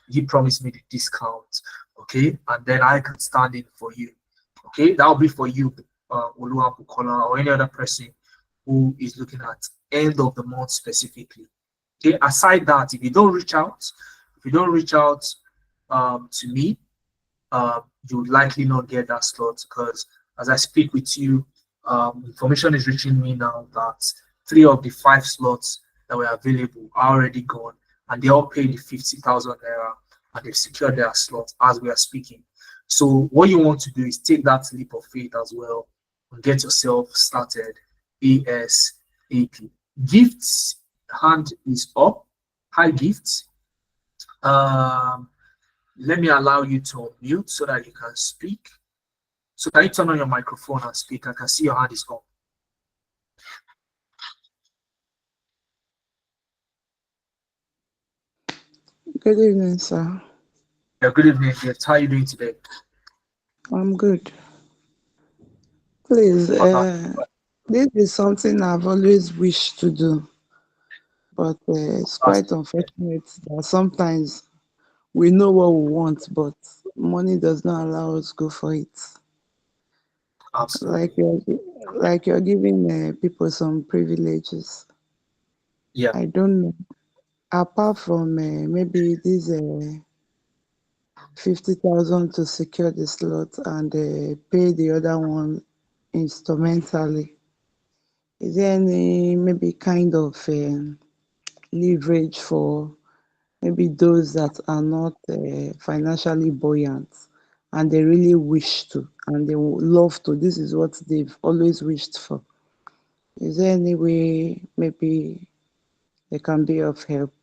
he promised me the discount. Okay, and then I can stand in for you. Okay, that'll be for you, Oluwa Bukola, or any other person who is looking at end of the month specifically. Okay, aside that, if you don't reach out to me, you would likely not get that slot, because as I speak with you, information is reaching me now that 3 of the 5 slots that were available are already gone, and they all paid the 50,000 naira and they've secured their slots as we are speaking. So what you want to do is take that leap of faith as well and get yourself started ASAP. Gifts hand is up. Hi, Gifts. Let me allow you to unmute so that you can speak. So can you turn on your microphone and speak? I can see your hand is up. Good evening, sir. Yeah, good evening. Yes, how are you doing today? I'm good. Please, this is something I've always wished to do, but it's quite unfortunate that sometimes we know what we want, but money does not allow us to go for it. Absolutely. Like you're giving people some privileges. Yeah. I don't know. Apart from maybe this 50,000 to secure the slot and pay the other one instrumentally. Is there any maybe kind of leverage for maybe those that are not financially buoyant and they really wish to and they would love to? This is what they've always wished for. Is there any way maybe they can be of help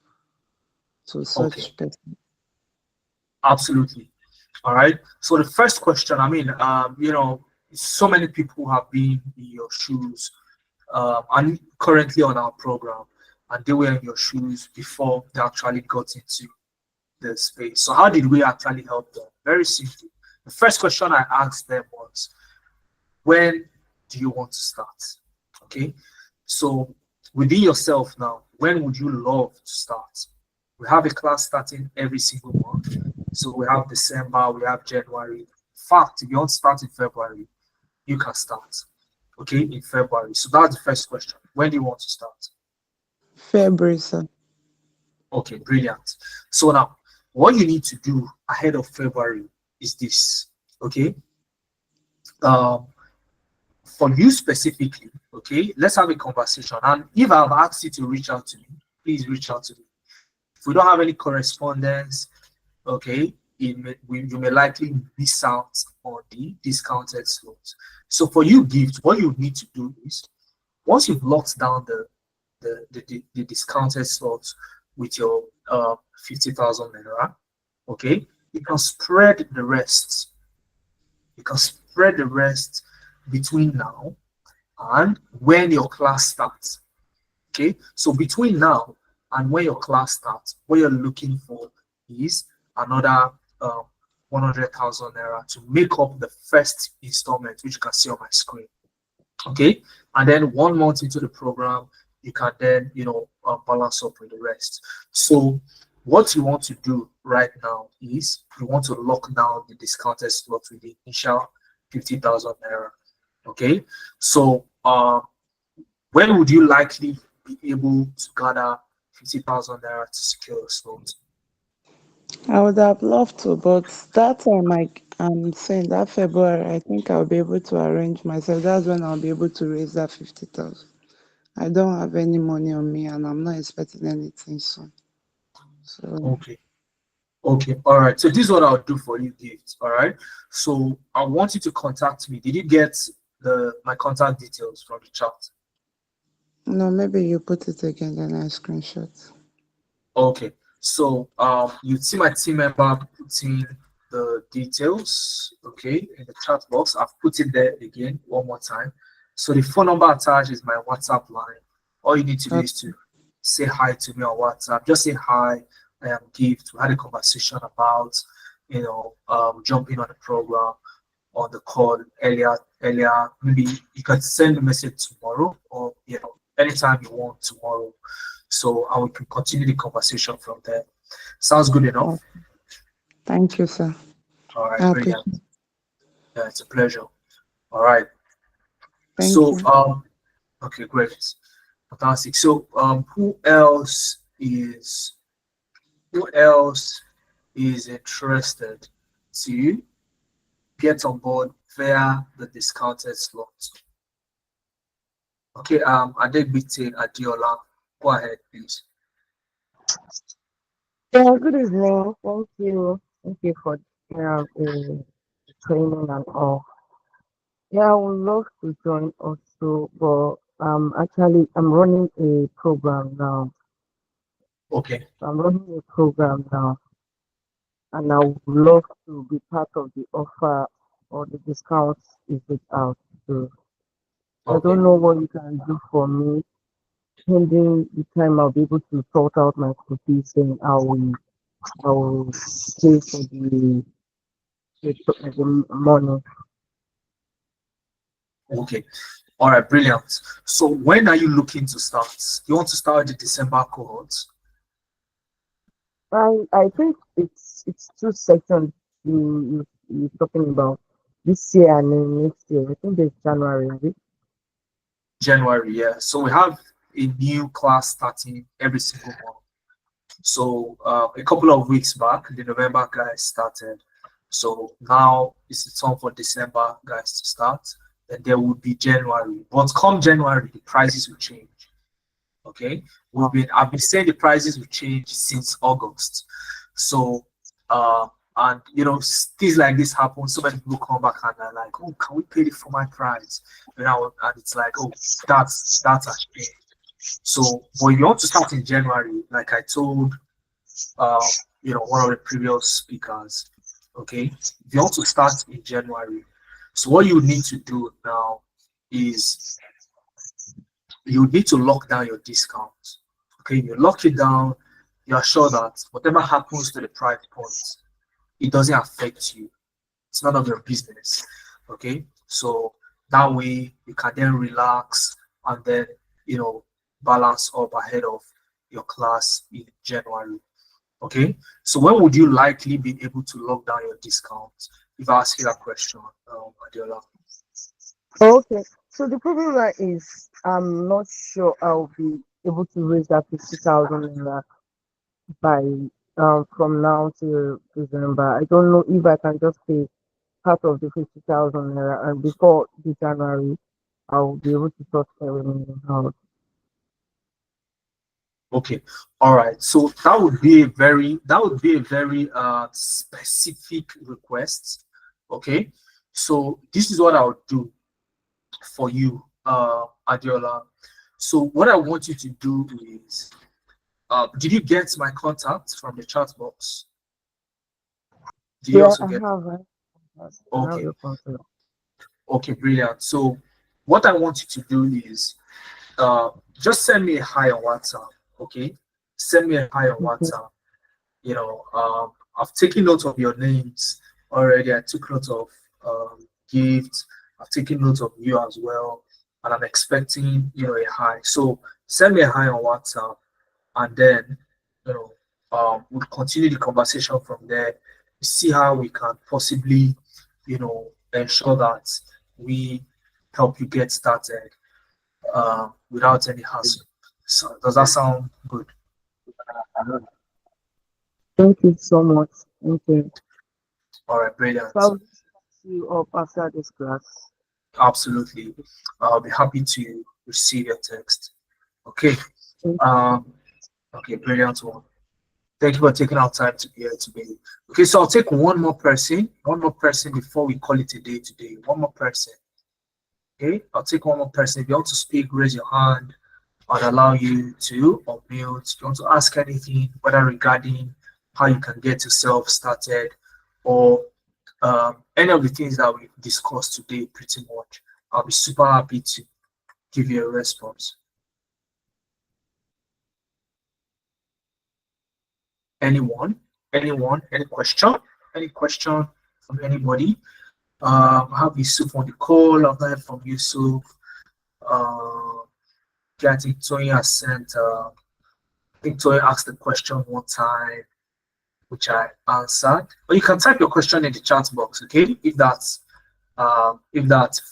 to Okay. such person? Absolutely. All right. So the first question, I mean, so many people have been in your shoes, and currently on our program, and they were in your shoes before they actually got into the space. So how did we actually help them? Very simply. The first question I asked them was, when do you want to start? Okay. So within yourself now, when would you love to start? We have a class starting every single month. So we have December, we have January. In fact, if you want to start in February, you can start. Okay, in February. So that's the first question. When do you want to start? February, sir. Okay, brilliant. So now, what you need to do ahead of February is this. Okay. Um, for you specifically, okay, let's have a conversation. And if I've asked you to reach out to me, please reach out to me. If we don't have any correspondence, okay, you may likely miss out on the discounted slots. So for you, Gift, what you need to do is, once you've locked down the discounted slots with your 50,000 naira, okay, you can spread the rest. You can spread the rest between now and when your class starts. Okay, so between now and when your class starts, what you're looking for is another 100,000 naira to make up the first installment, which you can see on my screen. Okay, and then 1 month into the program, you can then balance up with the rest. So what you want to do right now is you want to lock down the discounted slot with the initial 50,000 naira. Okay, so when would you likely be able to gather 50,000 naira to secure a slot? I would have loved to, but that time I'm saying that February, I think I'll be able to arrange myself. That's when I'll be able to raise that 50,000. I don't have any money on me and I'm not expecting anything soon. So Okay. Okay. All right. So this is what I'll do for you, Gift. All right. So I want you to contact me. Did you get my contact details from the chat? no, maybe you put it again, then I screenshot. Okay. So you see my team member putting the details, okay, in the chat box. I've put it there again one more time. So the phone number attached is my WhatsApp line. All you need to do is to say hi to me on WhatsApp. Just say hi. Gift. We had a conversation about, jumping on the program. on the call earlier. Maybe you can send a message tomorrow, or anytime you want tomorrow. So we can continue the conversation from there. Sounds good enough. Oh, thank you, sir. All right, I brilliant. appreciate. Yeah, it's a pleasure. All right. Thank So you. okay, great. Fantastic. So who else is interested to get on board via the discounted slot? Okay, Adegbite Adiola, go ahead, please. Yeah, good evening. Thank you. Thank you for training and all. Yeah, I would love to join also, but actually I'm running a program now. Okay, I'm running a program now, and I would love to be part of the offer or the discounts if it's out. So I okay, don't know what you can do for me. Pending the time I'll be able to sort out my school fees, then I will pay for the money. okay. All right, brilliant. So when are you looking to start? You want to start the December cohort? I think it's two sections you're talking about this year and then next year. I think it's January, is it? January, yeah. So we have a new class starting every single month. So a couple of weeks back, the November guys started. So now it's the time for December guys to start. And there will be January. But come January, the prices will change. Okay, I've been saying the prices will change since August. So and things like this happen. So many people come back and they're like, "Oh, can we pay the full my price?" And it's like, "Oh, that's a shame." So, but you want to start in January, like I told one of the previous speakers. Okay, if you want to start in January, so what you need to do now is you need to lock down your discount. Okay, you lock it down, you are sure that whatever happens to the price points, it doesn't affect you. It's none of your business. Okay, so that way you can then relax and then balance up ahead of your class in January. Okay, so when would you likely be able to lock down your discount? If I ask you that question, Adiola. Okay. So the problem right is I'm not sure I'll be able to raise that 50,000 naira by from now to December. I don't know if I can just pay part of the 50,000 naira, and before the January I'll be able to sort everything out. Okay, all right. So that would be a very specific request. Okay, so this is what I would do for you, Adiola. So what I want you to do is, did you get my contact from the chat box? Did you Yeah, also I get? have. I have Okay, your contact. okay, brilliant. So what I want you to do is, just send me a hi on WhatsApp. Okay, send me a hi on Okay. WhatsApp. I've taken note of your names already. I took note of gifts. I've taken note of you as well, and I'm expecting a hi. So send me a hi on WhatsApp, and then we'll continue the conversation from there. See how we can possibly ensure that we help you get started without any hassle. So does that sound good? Thank you so much. Thank you. All right, So brilliant. I'll see you up after this class. Absolutely. I'll be happy to receive your text. Okay. Thank Um, okay, brilliant one. Thank you for taking our time to be here today. Okay, so I'll take one more person before we call it a day today. One more person. Okay, I'll take one more person. If you want to speak, raise your hand. I'll allow you to unmute. If you want to ask anything, whether regarding how you can get yourself started or any of the things that we discussed today, pretty much, I'll be super happy to give you a response. Anyone? Any question? Any question from anybody? I have Yusuf on the call. I've not heard from Yusuf. I think Tony has sent. I think Tony asked the question one time, which I answered. But you can type your question in the chat box, okay? If that's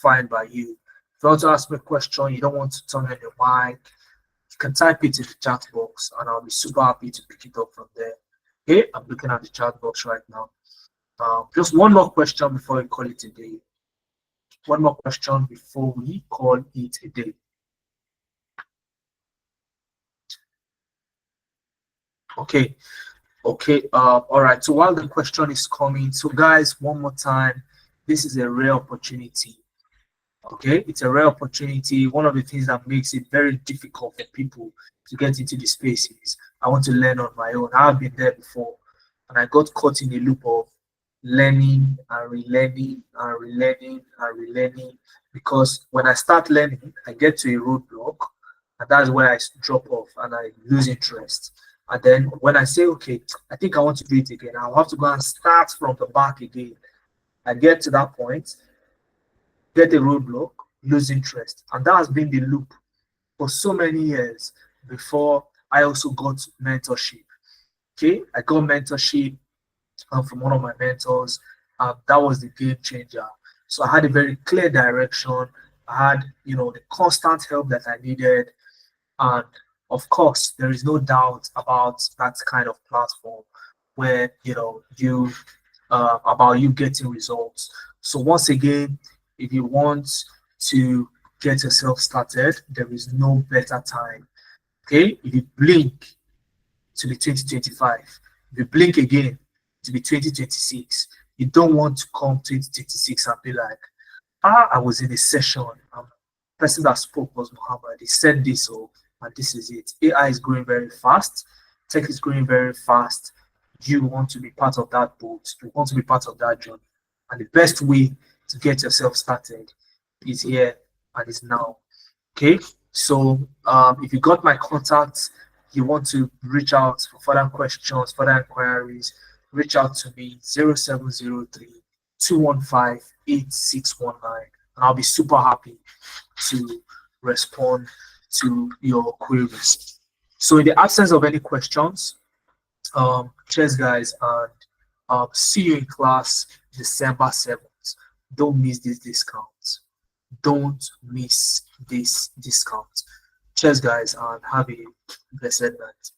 fine by you. If you want to ask me a question, you don't want to turn on your mic, you can type it in the chat box, and I'll be super happy to pick it up from there. Okay, I'm looking at the chat box right now. Just one more question before we call it a day. One more question before we call it a day. Okay. All right. So while the question is coming, so guys, one more time, this is a rare opportunity. Okay, it's a rare opportunity. One of the things that makes it very difficult for people to get into the space is I want to learn on my own. I've been there before, and I got caught in a loop of learning and relearning and relearning and relearning, because when I start learning, I get to a roadblock, and that's where I drop off and I lose interest. And then when I say, okay, I think I want to do it again, I'll have to go and start from the back again. I get to that point, get a roadblock, lose interest. And that has been the loop for so many years before I also got mentorship. Okay, I got mentorship from one of my mentors. That was the game changer. So I had a very clear direction. I had, the constant help that I needed. And of course, there is no doubt about that kind of platform where, you about you getting results. So once again, if you want to get yourself started, there is no better time. Okay, if you blink to be 2025, if you blink again to be 2026, you don't want to come 2026 and be like, I was in a session. Person that spoke was Muhammad. He said this, and this is it. AI is growing very fast. Tech is growing very fast. You want to be part of that boat. You want to be part of that journey. And the best way to get yourself started is here and is now. Okay. So if you got my contacts, you want to reach out for further questions, further inquiries, reach out to me 0703 215 8619, and I'll be super happy to respond to your queries. So in the absence of any questions, cheers guys, and see you in class December 7th. Don't miss this discount. Don't miss this discount. Cheers guys, and have a blessed night.